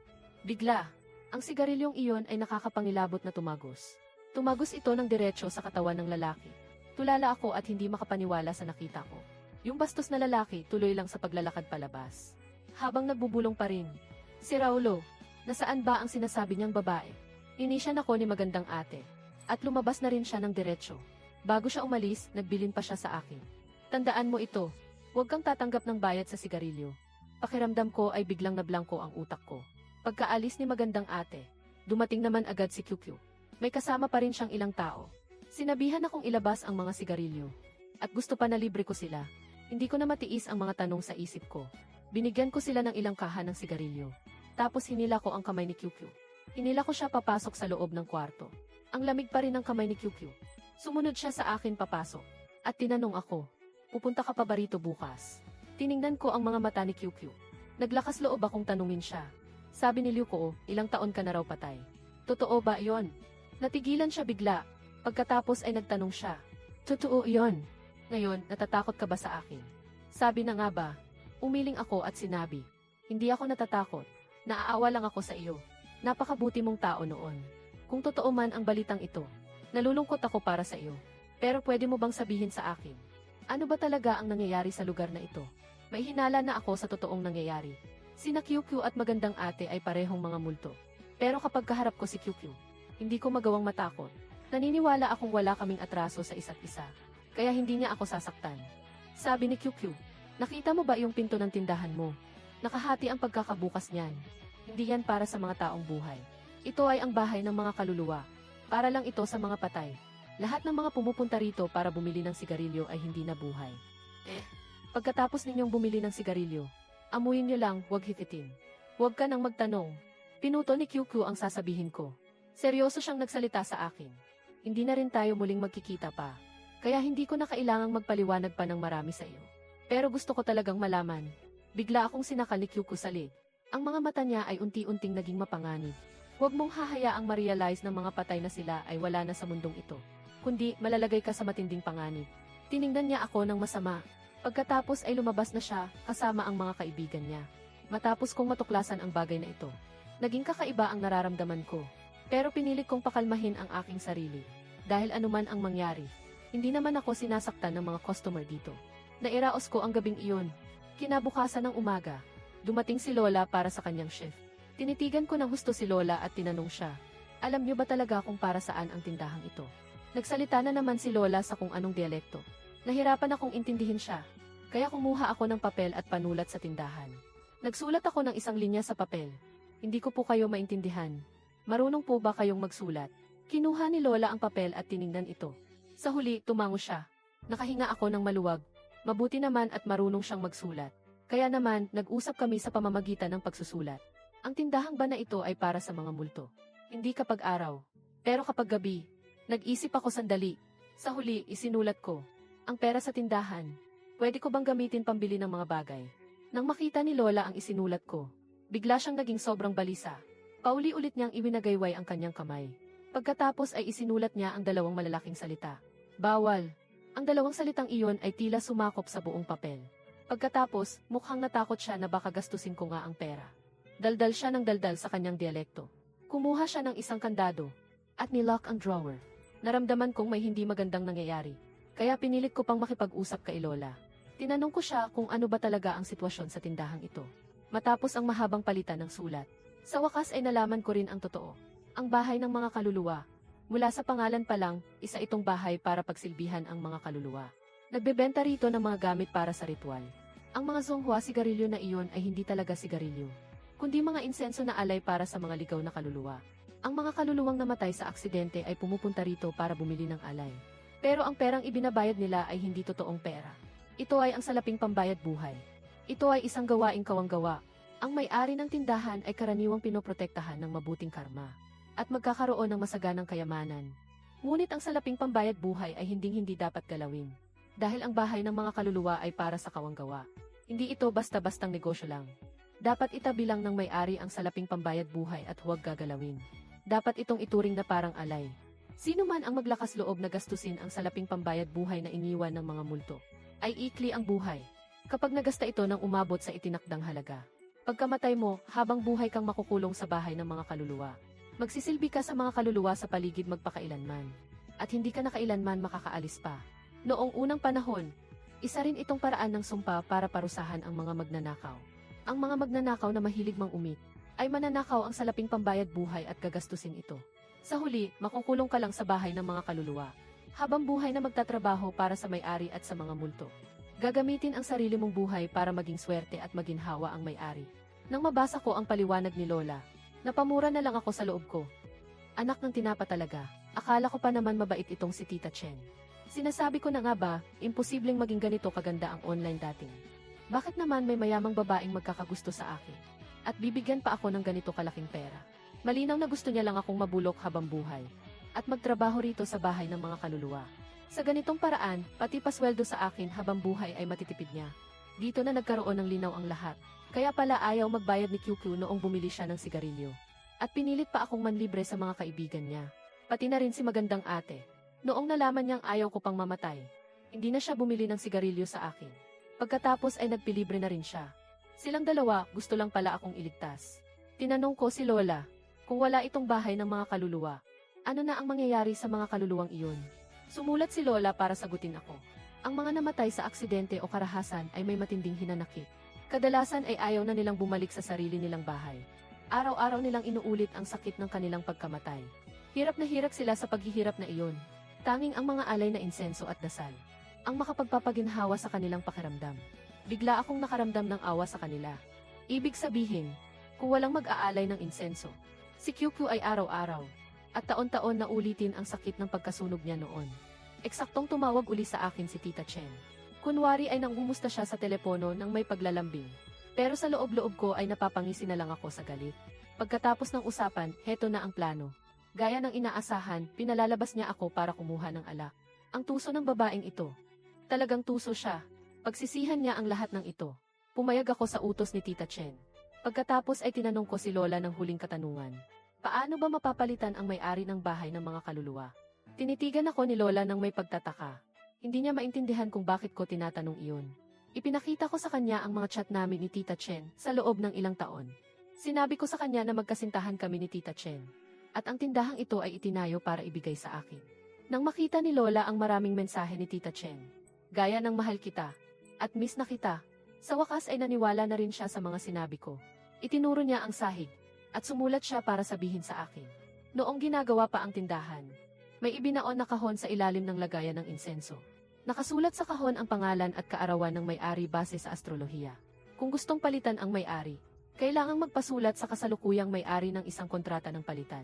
Bigla, ang sigarilyong iyon ay nakakapangilabot na tumagos. Tumagos ito ng diretsyo sa katawan ng lalaki. Tulala ako at hindi makapaniwala sa nakita ko. Yung bastos na lalaki tuloy lang sa paglalakad palabas. Habang nagbubulong pa rin, "Si Raulo, nasaan ba ang sinasabi niyang babae?" Inisyan ako ni magandang ate. At lumabas na rin siya ng diretsyo. Bago siya umalis, nagbilin pa siya sa akin. "Tandaan mo ito, huwag kang tatanggap ng bayad sa sigarilyo." Pakiramdam ko ay biglang nablangko ang utak ko. Pagkaalis ni magandang ate, dumating naman agad si QQ. May kasama pa rin siyang ilang tao. Sinabihan akong ilabas ang mga sigarilyo. At gusto pa na libre ko sila. Hindi ko na matiis ang mga tanong sa isip ko. Binigyan ko sila ng ilang kaha ng sigarilyo. Tapos hinila ko ang kamay ni QQ. Hinila ko siya papasok sa loob ng kwarto. Ang lamig pa rin ng kamay ni QQ. Sumunod siya sa akin papasok. At tinanong ako, "Pupunta ka pa ba rito bukas?" Tiningnan ko ang mga mata ni QQ. Naglakas loob akong tanungin siya. Sabi ni Liu ko, "Ilang taon ka na raw patay?" "Totoo ba yon?" Natigilan siya bigla. Pagkatapos ay nagtanong siya, "Totoo yon? Ngayon, natatakot ka ba sa akin?" Sabi na nga ba? Umiling ako at sinabi, "Hindi ako natatakot. Naaawa lang ako sa iyo. Napakabuti mong tao noon. Kung totoo man ang balitang ito, nalulungkot ako para sa iyo. Pero pwede mo bang sabihin sa akin, ano ba talaga ang nangyayari sa lugar na ito?" May hinala na ako sa totoong nangyayari. Sina QQ at magandang ate ay parehong mga multo. Pero kapag kaharap ko si QQ, hindi ko magawang matakot. Naniniwala akong wala kaming atraso sa isa't isa. Kaya hindi niya ako sasaktan. Sabi ni QQ, "Nakita mo ba yung pinto ng tindahan mo? Nakahati ang pagkakabukas niyan. Hindi yan para sa mga taong buhay. Ito ay ang bahay ng mga kaluluwa. Para lang ito sa mga patay. Lahat ng mga pumupunta rito para bumili ng sigarilyo ay hindi na buhay. Pagkatapos ninyong bumili ng sigarilyo, amuyin nyo lang, huwag hikitin. Huwag ka nang magtanong." Pinuto ni QQ ang sasabihin ko. Seryoso siyang nagsalita sa akin. Hindi na rin tayo muling magkikita pa. Kaya hindi ko na kailangang magpaliwanag pa ng marami sa iyo. Pero gusto ko talagang malaman. Bigla akong sinakal ni QQ sa leg. Ang mga mata niya ay unti-unting naging mapanganib. Huwag mong hahayaang ma-realize ng mga patay na sila ay wala na sa mundong ito. Kundi malalagay ka sa matinding panganib. Tiningnan niya ako ng masama. Pagkatapos ay lumabas na siya kasama ang mga kaibigan niya. Matapos kong matuklasan ang bagay na ito, naging kakaiba ang nararamdaman ko. Pero pinilit kong pakalmahin ang aking sarili. Dahil anuman ang mangyari, hindi naman ako sinasaktan ng mga customer dito. Nairaos ko ang gabing iyon. Kinabukasan ng umaga, dumating si Lola para sa kanyang shift. Tinitigan ko ng husto si Lola at tinanong siya, "Alam niyo ba talaga kung para saan ang tindahang ito?" Nagsalita na naman si Lola sa kung anong dialekto. Nahirapan akong intindihin siya. Kaya kumuha ako ng papel at panulat sa tindahan. Nagsulat ako ng isang linya sa papel. "Hindi ko po kayo maintindihan. Marunong po ba kayong magsulat?" Kinuha ni Lola ang papel at tiningnan ito. Sa huli, tumango siya. Nakahinga ako ng maluwag. Mabuti naman at marunong siyang magsulat. Kaya naman, nag-usap kami sa pamamagitan ng pagsusulat. Ang tindahang ba na ito ay para sa mga multo. Hindi kapag araw. Pero kapag gabi, nag-isip ako sandali. Sa huli, isinulat ko, "Ang pera sa tindahan, pwede ko bang gamitin pambili ng mga bagay?" Nang makita ni Lola ang isinulat ko, bigla siyang naging sobrang balisa. Pauli-ulit niyang iwinagayway ang kanyang kamay. Pagkatapos ay isinulat niya ang dalawang malalaking salita. "Bawal." Ang dalawang salitang iyon ay tila sumakop sa buong papel. Pagkatapos, mukhang natakot siya na baka gastusin ko nga ang pera. Daldal siya ng daldal sa kanyang dialekto. Kumuha siya ng isang kandado at nilock ang drawer. Naramdaman kong may hindi magandang nangyayari. Kaya pinilit ko pang makipag-usap kay Lola. Tinanong ko siya kung ano ba talaga ang sitwasyon sa tindahang ito. Matapos ang mahabang palitan ng sulat, sa wakas ay nalaman ko rin ang totoo. Ang bahay ng mga kaluluwa. Mula sa pangalan pa lang, isa itong bahay para pagsilbihan ang mga kaluluwa. Nagbebenta rito ng mga gamit para sa ritual. Ang mga zonghua sigarilyo na iyon ay hindi talaga sigarilyo, kundi mga insenso na alay para sa mga ligaw na kaluluwa. Ang mga kaluluwang namatay sa aksidente ay pumupunta rito para bumili ng alay. Pero ang perang ibinabayad nila ay hindi totoong pera. Ito ay ang salaping pambayad buhay. Ito ay isang gawaing kawanggawa. Ang may-ari ng tindahan ay karaniwang pinoprotektahan ng mabuting karma. at magkakaroon ng masaganang kayamanan. Ngunit ang salaping pambayad buhay ay hindi dapat galawin. Dahil ang bahay ng mga kaluluwa ay para sa kawanggawa. Hindi ito basta-bastang negosyo lang. Dapat itabi lang ng may-ari ang salaping pambayad buhay at huwag gagalawin. Dapat itong ituring na parang alay. Sino man ang maglakas loob na gastusin ang salaping pambayad buhay na iniwan ng mga multo, ay ikli ang buhay. Kapag nagasta ito ng umabot sa itinakdang halaga. Pagkamatay mo, habang buhay kang makukulong sa bahay ng mga kaluluwa. Magsisilbi ka sa mga kaluluwa sa paligid magpakailanman. At hindi ka na kailanman makakaalis pa. Noong unang panahon, isa rin itong paraan ng sumpa para parusahan ang mga magnanakaw. Ang mga magnanakaw na mahilig mang-umit, ay mananakaw ang salaping pambayad buhay at gagastusin ito. Sa huli, makukulong ka lang sa bahay ng mga kaluluwa. Habang buhay na magtatrabaho para sa may-ari at sa mga multo. Gagamitin ang sarili mong buhay para maging swerte at maginhawa ang may-ari. Nang mabasa ko ang paliwanag ni Lola, napamura na lang ako sa loob ko. Anak ng tinapa talaga, akala ko pa naman mabait itong si Tita Chen. Sinasabi ko na nga ba, imposibleng maging ganito kaganda ang online dating. Bakit naman may mayamang babaeng magkakagusto sa akin? At bibigyan pa ako ng ganito kalaking pera. Malinaw na gusto niya lang akong mabulok habang buhay. At magtrabaho rito sa bahay ng mga kaluluwa. Sa ganitong paraan, pati pasweldo sa akin habang buhay ay matitipid niya. Dito na nagkaroon ng linaw ang lahat. Kaya pala ayaw magbayad ni QQ noong bumili siya ng sigarilyo. At pinilit pa akong manlibre sa mga kaibigan niya. Pati na rin si magandang ate. Noong nalaman niyang ayaw ko pang mamatay, hindi na siya bumili ng sigarilyo sa akin. Pagkatapos ay nagpilibre na rin siya. Silang dalawa, gusto lang pala akong iligtas. Tinanong ko si Lola, kung wala itong bahay ng mga kaluluwa, ano na ang mangyayari sa mga kaluluwang iyon? Sumulat si Lola para sagutin ako. Ang mga namatay sa aksidente o karahasan ay may matinding hinanakit. Kadalasan ay ayaw na nilang bumalik sa sarili nilang bahay. Araw-araw nilang inuulit ang sakit ng kanilang pagkamatay. Hirap na hirap sila sa paghihirap na iyon. Tanging ang mga alay na insenso at dasal ang makapagpapaginhawa sa kanilang pakiramdam. Bigla akong nakaramdam ng awa sa kanila. Ibig sabihin, kung walang mag-aalay ng insenso, si QQ ay araw-araw, at taon-taon na ulitin ang sakit ng pagkasunog niya noon. Eksaktong tumawag uli sa akin si Tita Chen. Kunwari ay nangumusta siya sa telepono nang may paglalambing. Pero sa loob-loob ko ay napapangisi na lang ako sa galit. Pagkatapos ng usapan, heto na ang plano. Gaya ng inaasahan, pinalalabas niya ako para kumuha ng alak. Ang tuso ng babaeng ito. Talagang tuso siya. Pagsisihan niya ang lahat ng ito. Pumayag ako sa utos ni Tita Chen. Pagkatapos ay tinanong ko si Lola ng huling katanungan. Paano ba mapapalitan ang may-ari ng bahay ng mga kaluluwa? Tinitigan ako ni Lola ng may pagtataka. Hindi niya maintindihan kung bakit ko tinatanong iyon. Ipinakita ko sa kanya ang mga chat namin ni Tita Chen sa loob ng ilang taon. Sinabi ko sa kanya na magkasintahan kami ni Tita Chen. At ang tindahang ito ay itinayo para ibigay sa akin. Nang makita ni Lola ang maraming mensahe ni Tita Chen, gaya ng mahal kita, at miss na kita, sa wakas ay naniwala na rin siya sa mga sinabi ko. Itinuro niya ang sahig, at sumulat siya para sabihin sa akin. Noong ginagawa pa ang tindahan, may ibinaon na kahon sa ilalim ng lagayan ng insenso. Nakasulat sa kahon ang pangalan at kaarawan ng may-ari base sa astrolohiya. Kung gustong palitan ang may-ari, kailangang magpasulat sa kasalukuyang may-ari ng isang kontrata ng palitan.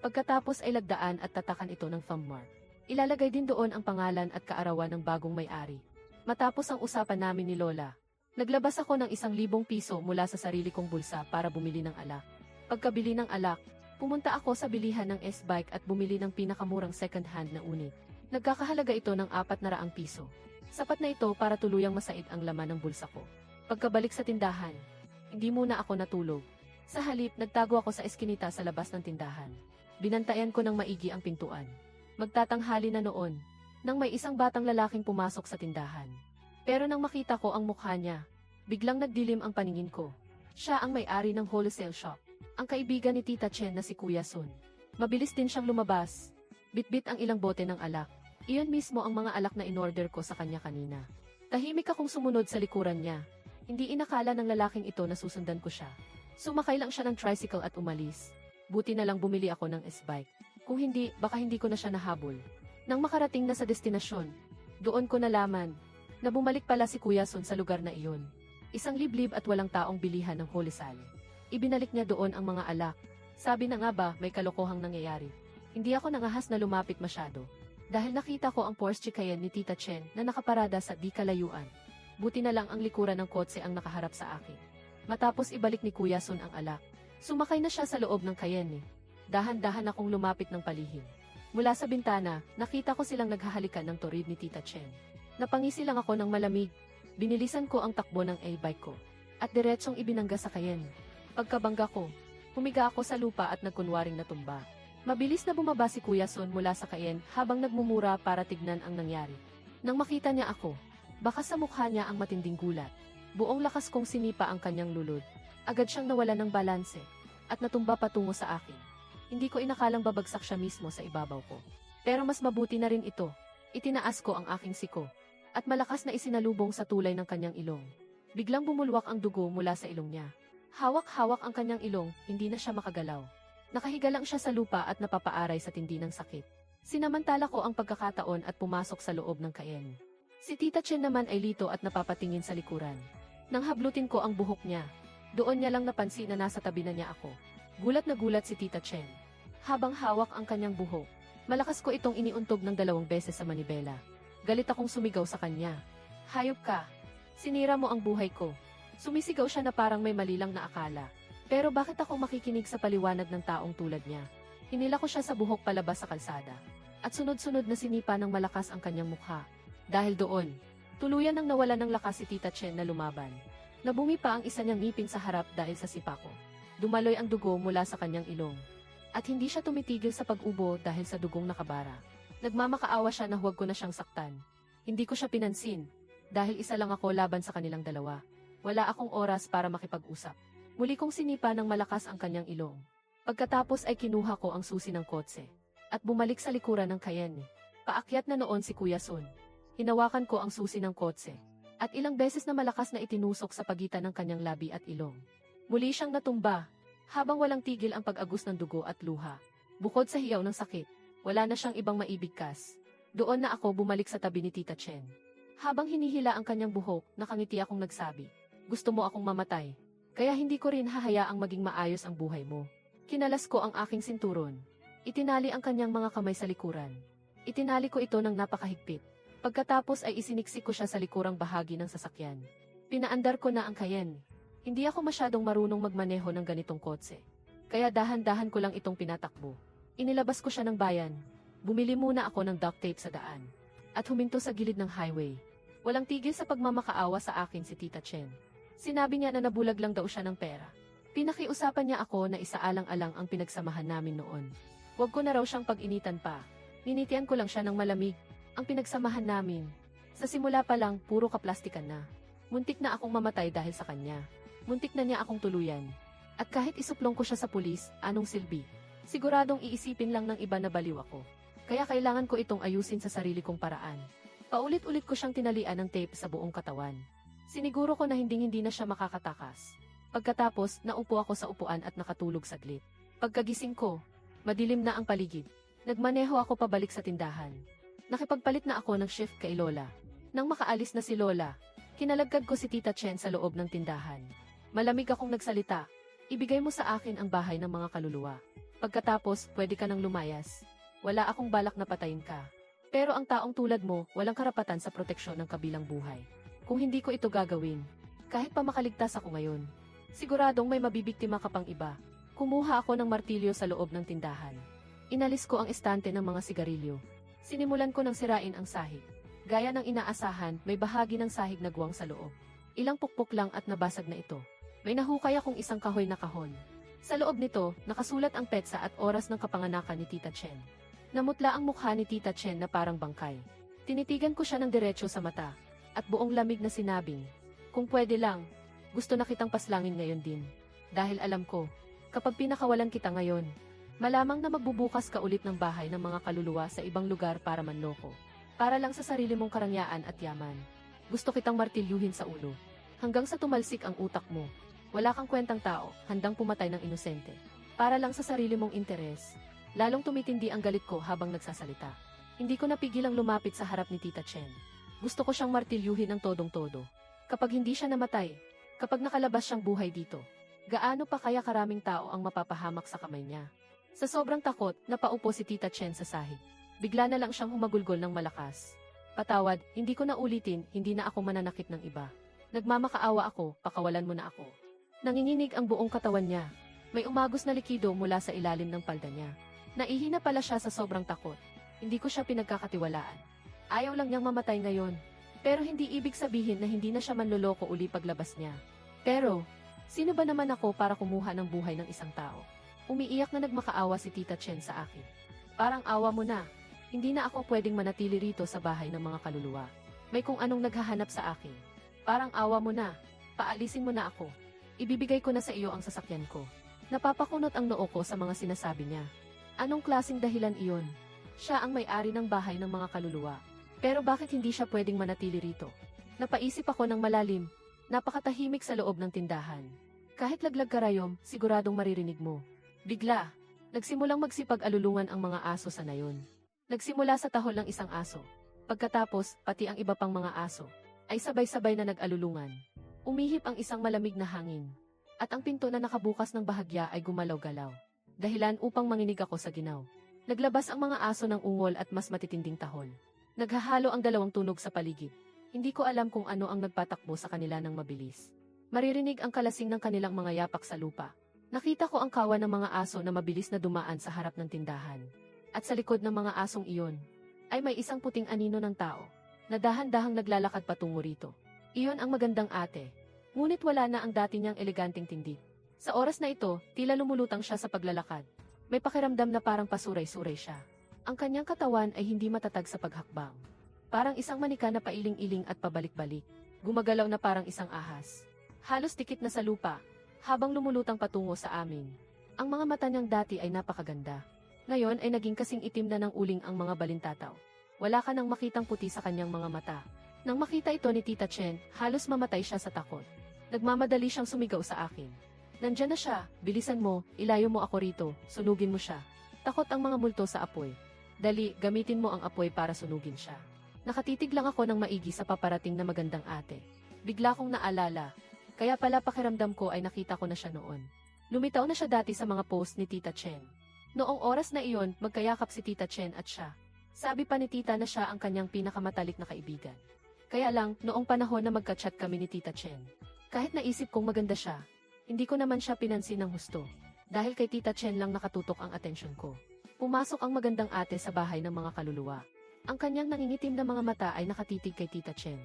Pagkatapos ay lagdaan at tatakan ito ng thumb mark. Ilalagay din doon ang pangalan at kaarawan ng bagong may-ari. Matapos ang usapan namin ni Lola, naglabas ako ng 1,000 piso mula sa sarili kong bulsa para bumili ng alak. Pagkabili ng alak, pumunta ako sa bilihan ng S-Bike at bumili ng pinakamurang second-hand na unit. Nagkakahalaga ito ng 400 piso. Sapat na ito para tuluyang masaid ang laman ng bulsa ko. Pagkabalik sa tindahan, hindi muna ako natulog. Sa halip, nagtago ako sa eskinita sa labas ng tindahan. Binantayan ko ng maigi ang pintuan. Magtatanghali na noon, nang may isang batang lalaking pumasok sa tindahan. Pero nang makita ko ang mukha niya, biglang nagdilim ang paningin ko. Siya ang may-ari ng wholesale shop. Ang kaibigan ni Tita Chen na si Kuya Sun. Mabilis din siyang lumabas. Bitbit ang ilang bote ng alak. Iyon mismo ang mga alak na inorder ko sa kanya kanina. Tahimik akong sumunod sa likuran niya. Hindi inakala ng lalaking ito na susundan ko siya. Sumakay lang siya ng tricycle at umalis. Buti na lang bumili ako ng S-Bike. Kung hindi, baka hindi ko na siya nahabol. Nang makarating na sa destinasyon, doon ko nalaman na bumalik pala si Kuya Sun sa lugar na iyon. Isang liblib at walang taong bilihan ng wholesale. Ibinalik niya doon ang mga alak. Sabi na nga ba, may kalokohang nangyayari. Hindi ako nangahas na lumapit masyado. Dahil nakita ko ang Porsche Cayenne ni Tita Chen na nakaparada sa di kalayuan. Buti na lang ang likuran ng kotse ang nakaharap sa akin. Matapos ibalik ni Kuya Sun ang alak, sumakay na siya sa loob ng Cayenne. Dahan-dahan akong lumapit ng palihim. Mula sa bintana, nakita ko silang naghahalikan ng turid ni Tita Chen. Napangisi lang ako ng malamig. Binilisan ko ang takbo ng e-bike ko. At diretsong ibinangga sa Cayenne. Pagkabangga ko, humiga ako sa lupa at nagkunwaring natumba. Mabilis na bumaba si Kuya Son mula sa Cayenne habang nagmumura para tignan ang nangyari. Nang makita niya ako, baka sa mukha niya ang matinding gulat. Buong lakas kong sinipa ang kanyang lulod. Agad siyang nawala ng balanse at natumba patungo sa akin. Hindi ko inakalang babagsak siya mismo sa ibabaw ko. Pero mas mabuti na rin ito. Itinaas ko ang aking siko at malakas na isinalubong sa tulay ng kanyang ilong. Biglang bumulwak ang dugo mula sa ilong niya. Hawak-hawak ang kanyang ilong, hindi na siya makagalaw. Nakahiga lang siya sa lupa at napapaaray sa tindi ng sakit. Sinamantala ko ang pagkakataon at pumasok sa loob ng Cayenne. Si Tita Chen naman ay lito at napapatingin sa likuran. Nang hablutin ko ang buhok niya, doon niya lang napansin na nasa tabi na niya ako. Gulat na gulat si Tita Chen. Habang hawak ang kanyang buhok, malakas ko itong iniuntog ng 2 beses sa manibela. Galit akong sumigaw sa kanya. Hayop ka! Sinira mo ang buhay ko. Sumisigaw siya na parang may mali lang na akala. Pero bakit ako makikinig sa paliwanag ng taong tulad niya? Hinila ko siya sa buhok palabas sa kalsada. At sunod-sunod na sinipa ng malakas ang kanyang mukha. Dahil doon, tuluyan nang nawala ng lakas si Tita Chen na lumaban. Nabumi pa ang isa niyang ngipin sa harap dahil sa sipa ko. Dumaloy ang dugo mula sa kanyang ilong. At hindi siya tumitigil sa pag-ubo dahil sa dugong nakabara. Nagmamakaawa siya na huwag ko na siyang saktan. Hindi ko siya pinansin, dahil isa lang ako laban sa kanilang dalawa. Wala akong oras para makipag-usap. Muli kong sinipa ng malakas ang kanyang ilong. Pagkatapos ay kinuha ko ang susi ng kotse. At bumalik sa likuran ng Cayenne. Paakyat na noon si Kuya Son. Hinawakan ko ang susi ng kotse. At ilang beses na malakas na itinusok sa pagitan ng kanyang labi at ilong. Muli siyang natumba, habang walang tigil ang pag-agos ng dugo at luha. Bukod sa hiyaw ng sakit, wala na siyang ibang maibigkas. Doon na ako bumalik sa tabi ni Tita Chen. Habang hinihila ang kanyang buhok, nakangiti akong nagsabi, "Gusto mo akong mamatay? Kaya hindi ko rin hahayaang maging maayos ang buhay mo." Kinalas ko ang aking sinturon. Itinali ang kanyang mga kamay sa likuran. Itinali ko ito ng napakahigpit. Pagkatapos ay isiniksik ko siya sa likurang bahagi ng sasakyan. Pinaandar ko na ang Cayenne. Hindi ako masyadong marunong magmaneho ng ganitong kotse. Kaya dahan-dahan ko lang itong pinatakbo. Inilabas ko siya ng bayan. Bumili muna ako ng duct tape sa daan. At huminto sa gilid ng highway. Walang tigil sa pagmamakaawa sa akin si Tita Chen. Sinabi niya na nabulag lang daw siya ng pera. Pinakiusapan niya ako na isaalang-alang ang pinagsamahan namin noon. Huwag ko na raw siyang pag-initan pa. Ninitian ko lang siya ng malamig. Ang pinagsamahan namin. Sa simula pa lang, puro kaplastikan na. Muntik na akong mamatay dahil sa kanya. Muntik na niya akong tuluyan. At kahit isuplong ko siya sa pulis, anong silbi? Siguradong iisipin lang ng iba na baliw ako. Kaya kailangan ko itong ayusin sa sarili kong paraan. Paulit-ulit ko siyang tinalian ng tape sa buong katawan. Siniguro ko na hindi na siya makakatakas. Pagkatapos, naupo ako sa upuan at nakatulog saglit. Pagkagising ko, madilim na ang paligid. Nagmaneho ako pabalik sa tindahan. Nakipagpalit na ako ng shift kay Lola. Nang makaalis na si Lola, kinalagkad ko si Tita Chen sa loob ng tindahan. Malamig akong nagsalita. Ibigay mo sa akin ang bahay ng mga kaluluwa. Pagkatapos, pwede ka nang lumayas. Wala akong balak na patayin ka. Pero ang taong tulad mo, walang karapatan sa proteksyon ng kabilang buhay. Kung hindi ko ito gagawin, kahit pa makaligtas ako ngayon, siguradong may mabibiktima ka pang iba. Kumuha ako ng martilyo sa loob ng tindahan. Inalis ko ang estante ng mga sigarilyo. Sinimulan ko ng sirain ang sahig. Gaya ng inaasahan, may bahagi ng sahig nagwang sa loob. Ilang pukpok lang at nabasag na ito. May nahukay akong isang kahoy na kahon. Sa loob nito, nakasulat ang petsa at oras ng kapanganakan ni Tita Chen. Namutla ang mukha ni Tita Chen na parang bangkay. Tinitigan ko siya ng diretso sa mata, at buong lamig na sinabing, "Kung pwede lang, gusto na kitang paslangin ngayon din. Dahil alam ko, kapag pinakawalan kita ngayon, malamang na magbubukas ka ulit ng bahay ng mga kaluluwa sa ibang lugar para manloko. Para lang sa sarili mong karangyaan at yaman. Gusto kitang martilyuhin sa ulo. Hanggang sa tumalsik ang utak mo. Wala kang kwentang tao, handang pumatay ng inosente. Para lang sa sarili mong interes." Lalong tumitindi ang galit ko habang nagsasalita. Hindi ko napigilang lumapit sa harap ni Tita Chen. Gusto ko siyang martilyuhin ng todong-todo. Kapag hindi siya namatay, kapag nakalabas siyang buhay dito, gaano pa kaya karaming tao ang mapapahamak sa kamay niya? Sa sobrang takot, napaupo si Tita Chen sa sahig. Bigla na lang siyang humagulgol ng malakas. "Patawad, hindi ko na ulitin, hindi na ako mananakit ng iba. Nagmamakaawa ako, pakawalan mo na ako." Nanginginig ang buong katawan niya. May umagos na likido mula sa ilalim ng palda niya. Naihina pala siya sa sobrang takot. Hindi ko siya pinagkakatiwalaan. Ayaw lang niyang mamatay ngayon. Pero hindi ibig sabihin na hindi na siya manloloko uli paglabas niya. Pero, sino ba naman ako para kumuha ng buhay ng isang tao? Umiiyak na nagmakaawa si Tita Chen sa akin. Parang awa mo na. Hindi na ako pwedeng manatili rito sa bahay ng mga kaluluwa. May kung anong naghahanap sa akin. Parang awa mo na. Paalisin mo na ako. Ibibigay ko na sa iyo ang sasakyan ko. Napapakunot ang noo ko sa mga sinasabi niya. Anong klaseng dahilan iyon? Siya ang may-ari ng bahay ng mga kaluluwa. Pero bakit hindi siya pwedeng manatili rito? Napaisip ako ng malalim. Napakatahimik sa loob ng tindahan. Kahit laglag karayom, siguradong maririnig mo. Bigla, nagsimulang magsipag-alulungan ang mga aso sa nayon. Nagsimula sa tahol ng isang aso. Pagkatapos, pati ang iba pang mga aso, ay sabay-sabay na nag-alulungan. Umihip ang isang malamig na hangin. At ang pinto na nakabukas ng bahagya ay gumalaw-galaw. Dahilan upang manginig ako sa ginaw. Naglabas ang mga aso ng ungol at mas matitinding tahol. Naghahalo ang dalawang tunog sa paligid. Hindi ko alam kung ano ang nagpatakbo sa kanila ng mabilis. Maririnig ang kalasing ng kanilang mga yapak sa lupa. Nakita ko ang kawan ng mga aso na mabilis na dumaan sa harap ng tindahan. At sa likod ng mga asong iyon, ay may isang puting anino ng tao, na dahan-dahang naglalakad patungo rito. Iyon ang magandang ate. Ngunit wala na ang dati niyang eleganteng tindig. Sa oras na ito, tila lumulutang siya sa paglalakad. May pakiramdam na parang pasuray-suray siya. Ang kanyang katawan ay hindi matatag sa paghakbang. Parang isang manika na pailing-iling at pabalik-balik. Gumagalaw na parang isang ahas. Halos dikit na sa lupa, habang lumulutang patungo sa amin. Ang mga mata niyang dati ay napakaganda. Ngayon ay naging kasing itim na ng uling ang mga balintataw. Wala ka nang makitang puti sa kanyang mga mata. Nang makita ito ni Tita Chen, halos mamatay siya sa takot. Nagmamadali siyang sumigaw sa akin. Nandiyan na siya, bilisan mo, ilayo mo ako rito, sunugin mo siya. Takot ang mga multo sa apoy. Dali, gamitin mo ang apoy para sunugin siya. Nakatitig lang ako ng maigi sa paparating na magandang ate. Bigla kong naalala. Kaya pala pakiramdam ko ay nakita ko na siya noon. Lumitaw na siya dati sa mga post ni Tita Chen. Noong oras na iyon, magkayakap si Tita Chen at siya. Sabi pa ni Tita na siya ang kanyang pinakamatalik na kaibigan. Kaya lang, noong panahon na magka-chat kami ni Tita Chen, kahit naisip kong maganda siya, hindi ko naman siya pinansin ng husto. Dahil kay Tita Chen lang nakatutok ang atensyon ko. Pumasok ang magandang ate sa bahay ng mga kaluluwa. Ang kanyang nangingitim na mga mata ay nakatitig kay Tita Chen.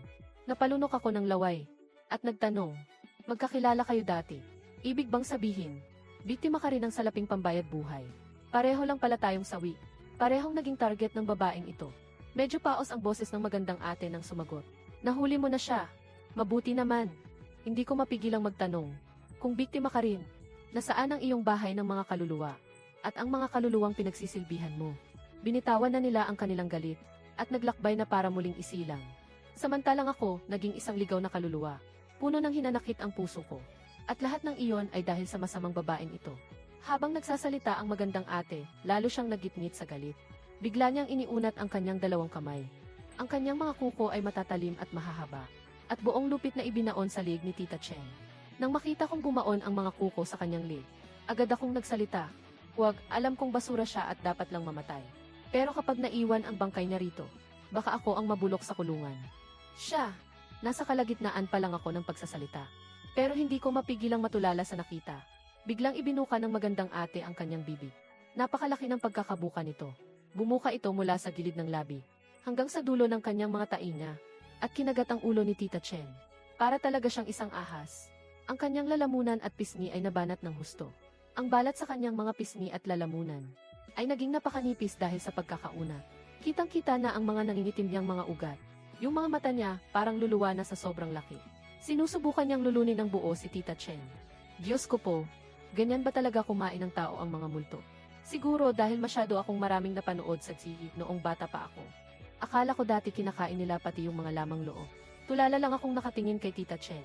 Napalunok ako ng laway at nagtanong, magkakilala kayo dati? Ibig bang sabihin, biktima ka rin ng salaping pambayad buhay? Pareho lang pala tayong sawi. Parehong naging target ng babaeng ito. Medyo paos ang boses ng magandang ate nang sumagot. Nahuli mo na siya. Mabuti naman. Hindi ko mapigilang magtanong. Kung biktima ka rin, nasaan ang iyong bahay ng mga kaluluwa? At ang mga kaluluwang pinagsisilbihan mo? Binitawan na nila ang kanilang galit at naglakbay na para muling isilang. Samantalang ako, naging isang ligaw na kaluluwa. Puno ng hinanakit ang puso ko. At lahat ng iyon ay dahil sa masamang babaeng ito. Habang nagsasalita ang magandang ate, lalo siyang nagitngit sa galit. Bigla niyang iniunat ang kanyang dalawang kamay. Ang kanyang mga kuko ay matatalim at mahahaba. At buong lupit na ibinaon sa liig ni Tita Chen. Nang makita kong bumaon ang mga kuko sa kanyang liig, agad akong nagsalita. Huwag, alam kong basura siya at dapat lang mamatay. Pero kapag naiwan ang bangkay niya rito, baka ako ang mabulok sa kulungan. Siya, nasa kalagitnaan pa lang ako ng pagsasalita. Pero hindi ko mapigilang matulala sa nakita. Biglang ibinuka ng magandang ate ang kanyang bibig. Napakalaki ng pagkakabuka nito. Bumuka ito mula sa gilid ng labi, hanggang sa dulo ng kanyang mga tainga, at kinagat ang ulo ni Tita Chen. Para talaga siyang isang ahas. Ang kanyang lalamunan at pisngi ay nabanat ng husto. Ang balat sa kanyang mga pisngi at lalamunan ay naging napakanipis dahil sa pagkakauna. Kitang-kita na ang mga nangingitim niyang mga ugat. Yung mga mata niya parang luluwa na sa sobrang laki. Sinusubukan niyang lulunin ng buo si Tita Chen. Diyos ko po, ganyan ba talaga kumain ng tao ang mga multo? Siguro dahil masyado akong maraming napanood sa TV noong bata pa ako. Akala ko dati kinakain nila pati yung mga lamang loob. Tulala lang akong nakatingin kay Tita Chen.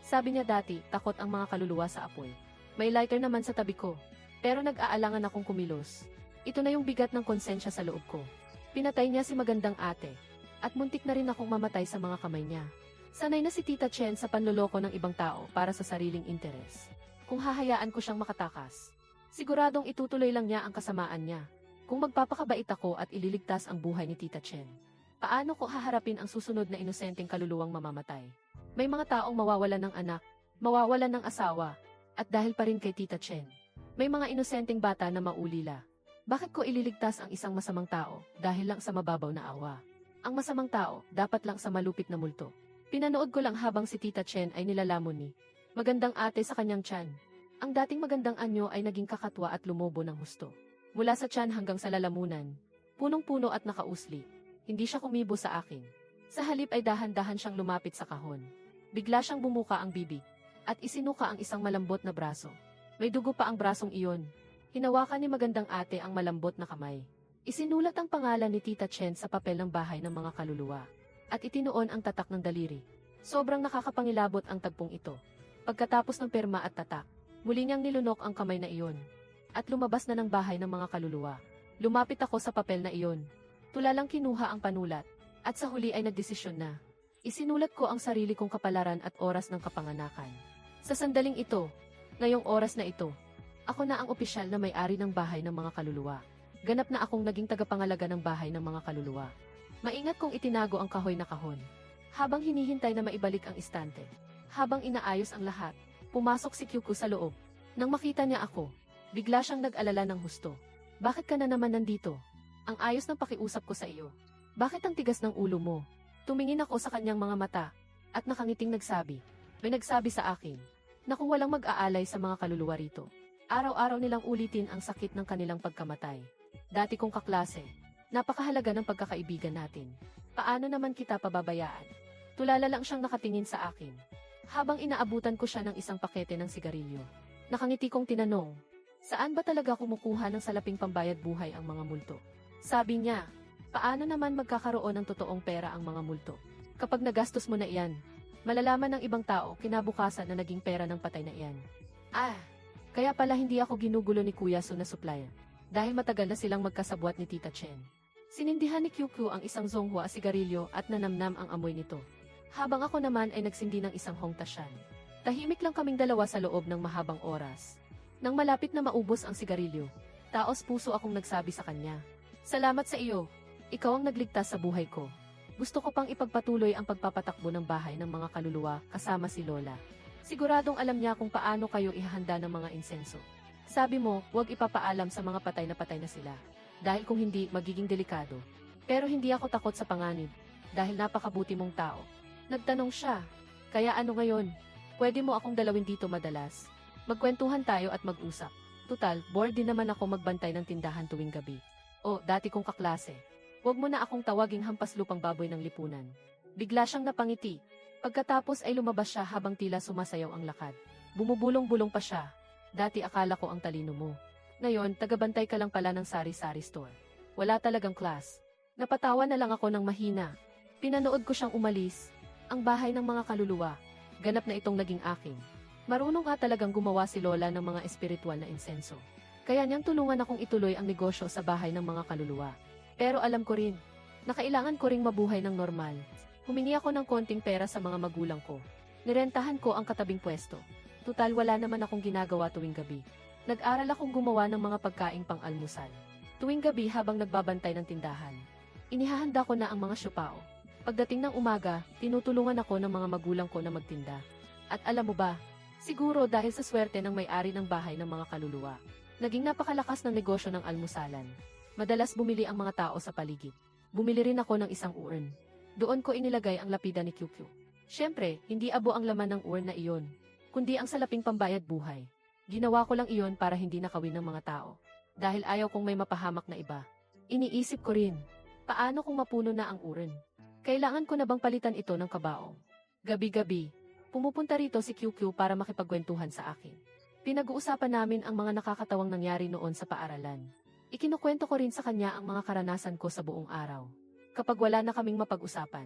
Sabi niya dati, takot ang mga kaluluwa sa apoy. May lighter naman sa tabi ko, pero nag-aalangan akong kumilos. Ito na yung bigat ng konsensya sa loob ko. Pinatay niya si magandang ate, at muntik na rin akong mamatay sa mga kamay niya. Sanay na si Tita Chen sa panloloko ng ibang tao para sa sariling interes. Kung hahayaan ko siyang makatakas, siguradong itutuloy lang niya ang kasamaan niya. Kung magpapakabait ako at ililigtas ang buhay ni Tita Chen, paano ko haharapin ang susunod na inosenteng kaluluwang mamamatay? May mga taong mawawalan ng anak, mawawalan ng asawa, at dahil pa rin kay Tita Chen, May mga inosenteng bata na maulila. Bakit ko ililigtas ang isang masamang tao dahil lang sa mababaw na awa? Ang masamang tao dapat lang sa malupit na multo. Pinanood ko lang habang si Tita Chen ay nilalamon ni magandang ate sa kanyang tiyan. Ang dating magandang anyo ay naging kakatwa at lumobo ng husto. Mula sa tiyan hanggang sa lalamunan, punong-puno at nakausli. Hindi siya kumibo sa akin. Sa halip ay dahan-dahan siyang lumapit sa kahon. Bigla siyang bumuka ang bibig at isinuka ang isang malambot na braso. May dugo pa ang brasong iyon. Hinawakan ni magandang ate ang malambot na kamay. Isinulat ang pangalan ni Tita Chen sa papel ng bahay ng mga kaluluwa. At itinuon ang tatak ng daliri. Sobrang nakakapangilabot ang tagpong ito. Pagkatapos ng perma at tatak, muli niyang nilunok ang kamay na iyon. At lumabas na ng bahay ng mga kaluluwa. Lumapit ako sa papel na iyon. Tulalang kinuha ang panulat. At sa huli ay nagdesisyon na. Isinulat ko ang sarili kong kapalaran at oras ng kapanganakan. Sa sandaling ito, ngayong oras na ito, ako na ang opisyal na may-ari ng bahay ng mga kaluluwa. Ganap na akong naging tagapangalaga ng bahay ng mga kaluluwa. Maingat kong itinago ang kahoy na kahon. Habang hinihintay na maibalik ang istante. Habang inaayos ang lahat, pumasok si Kyuko sa loob. Nang makita niya ako, bigla siyang nag-alala ng husto. Bakit ka na naman nandito? Ang ayos ng pakiusap ko sa iyo. Bakit ang tigas ng ulo mo? Tumingin ako sa kanyang mga mata, at nakangiting nagsabi. May nagsabi sa akin, na kung walang mag-aalay sa mga kaluluwa rito, araw-araw nilang ulitin ang sakit ng kanilang pagkamatay. Dati kong kaklase, napakahalaga ng pagkakaibigan natin. Paano naman kita pababayaan? Tulala lang siyang nakatingin sa akin. Habang inaabutan ko siya ng isang pakete ng sigarilyo. Nakangiti kong tinanong, saan ba talaga kumukuha ng salaping pambayad buhay ang mga multo? Sabi niya, paano naman magkakaroon ng totoong pera ang mga multo? Kapag nagastos mo na iyan, malalaman ng ibang tao kinabukasan na naging pera ng patay na iyan. Kaya pala hindi ako ginugulo ni Kuya So na supplier. Dahil matagal na silang magkasabwat ni Tita Chen. Sinindihan ni Kyukyu ang isang zonghua sigarilyo at nanamnam ang amoy nito. Habang ako naman ay nagsindi ng isang hongtasyan. Tahimik lang kaming dalawa sa loob ng mahabang oras. Nang malapit na maubos ang sigarilyo, taos puso akong nagsabi sa kanya. Salamat sa iyo. Ikaw ang nagligtas sa buhay ko. Gusto ko pang ipagpatuloy ang pagpapatakbo ng bahay ng mga kaluluwa kasama si Lola. Siguradong alam niya kung paano kayo ihahanda ng mga insenso. Sabi mo, huwag ipapaalam sa mga patay na sila. Dahil kung hindi, magiging delikado. Pero hindi ako takot sa panganib. Dahil napakabuti mong tao. Nagtanong siya. Kaya ano ngayon? Pwede mo akong dalawin dito madalas. Magkwentuhan tayo at mag-usap. Tutal, bored din naman ako magbantay ng tindahan tuwing gabi. O, dati kong kaklase. Huwag mo na akong tawaging hampas lupang baboy ng lipunan. Bigla siyang napangiti. Pagkatapos ay lumabas siya habang tila sumasayaw ang lakad. Bumubulong-bulong pa siya. Dati akala ko ang talino mo. Ngayon, tagabantay ka lang pala ng sari-sari store. Wala talagang class. Napatawa na lang ako ng mahina. Pinanood ko siyang umalis. Ang bahay ng mga kaluluwa. Ganap na itong naging akin. Marunong nga talagang gumawa si Lola ng mga espiritual na insenso. Kaya niyang tulungan akong ituloy ang negosyo sa bahay ng mga kaluluwa. Pero alam ko rin, na kailangan ko ring mabuhay ng normal. Humingi ako ng konting pera sa mga magulang ko. Nirentahan ko ang katabing pwesto. Tutal wala naman akong ginagawa tuwing gabi. Nag-aral akong gumawa ng mga pagkaing pang-almusal. Tuwing gabi habang nagbabantay ng tindahan. Inihahanda ko na ang mga syupao. Pagdating ng umaga, tinutulungan ako ng mga magulang ko na magtinda. At alam mo ba, siguro dahil sa swerte ng may-ari ng bahay ng mga kaluluwa, naging napakalakas ng negosyo ng almusalan. Madalas bumili ang mga tao sa paligid. Bumili rin ako ng isang urn. Doon ko inilagay ang lapida ni Kyukyu. Siyempre, hindi abo ang laman ng urn na iyon, kundi ang salaping pambayad buhay. Ginawa ko lang iyon para hindi nakawin ng mga tao. Dahil ayaw kong may mapahamak na iba. Iniisip ko rin, paano kung mapuno na ang urn? Kailangan ko na bang palitan ito ng kabaong? Gabi-gabi, pumupunta rito si Kyukyu para makipagkwentuhan sa akin. Pinag-uusapan namin ang mga nakakatawang nangyari noon sa paaralan. Ikinukwento ko rin sa kanya ang mga karanasan ko sa buong araw. Kapag wala na kaming mapag-usapan,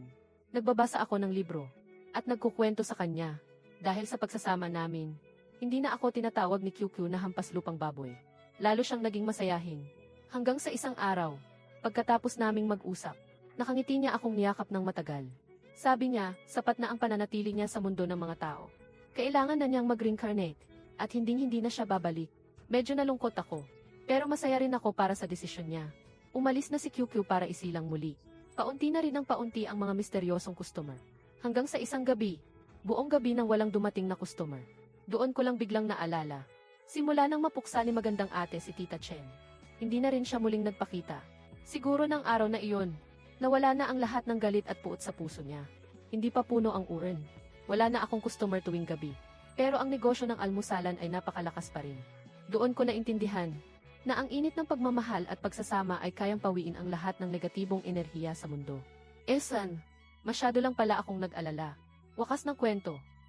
nagbabasa ako ng libro at nagkukwento sa kanya. Dahil sa pagsasama namin, hindi na ako tinatawag ni Kyukyu na hampas lupang baboy. Lalo siyang naging masayahin. Hanggang sa isang araw, pagkatapos naming mag-usap, nakangiti niya akong niyakap ng matagal. Sabi niya, sapat na ang pananatili niya sa mundo ng mga tao. Kailangan na niyang mag-reincarnate at hinding-hindi na siya babalik. Medyo nalungkot ako, pero masaya rin ako para sa desisyon niya. Umalis na si Kyukyu para isilang muli. Paunti na rin ng paunti ang mga misteryosong customer. Hanggang sa isang gabi, buong gabi nang walang dumating na customer. Doon ko lang biglang naalala. Simula nang mapuksa ni magandang ate si Tita Chen, hindi na rin siya muling nagpakita. Siguro ng araw na iyon, nawala na ang lahat ng galit at puot sa puso niya. Hindi pa puno ang urn. Wala na akong customer tuwing gabi. Pero ang negosyo ng almusalan ay napakalakas pa rin. Doon ko naintindihan na ang init ng pagmamahal at pagsasama ay kayang pawiin ang lahat ng negatibong enerhiya sa mundo. Esan, masyado lang pala akong nag-alala. Wakas ng kwento.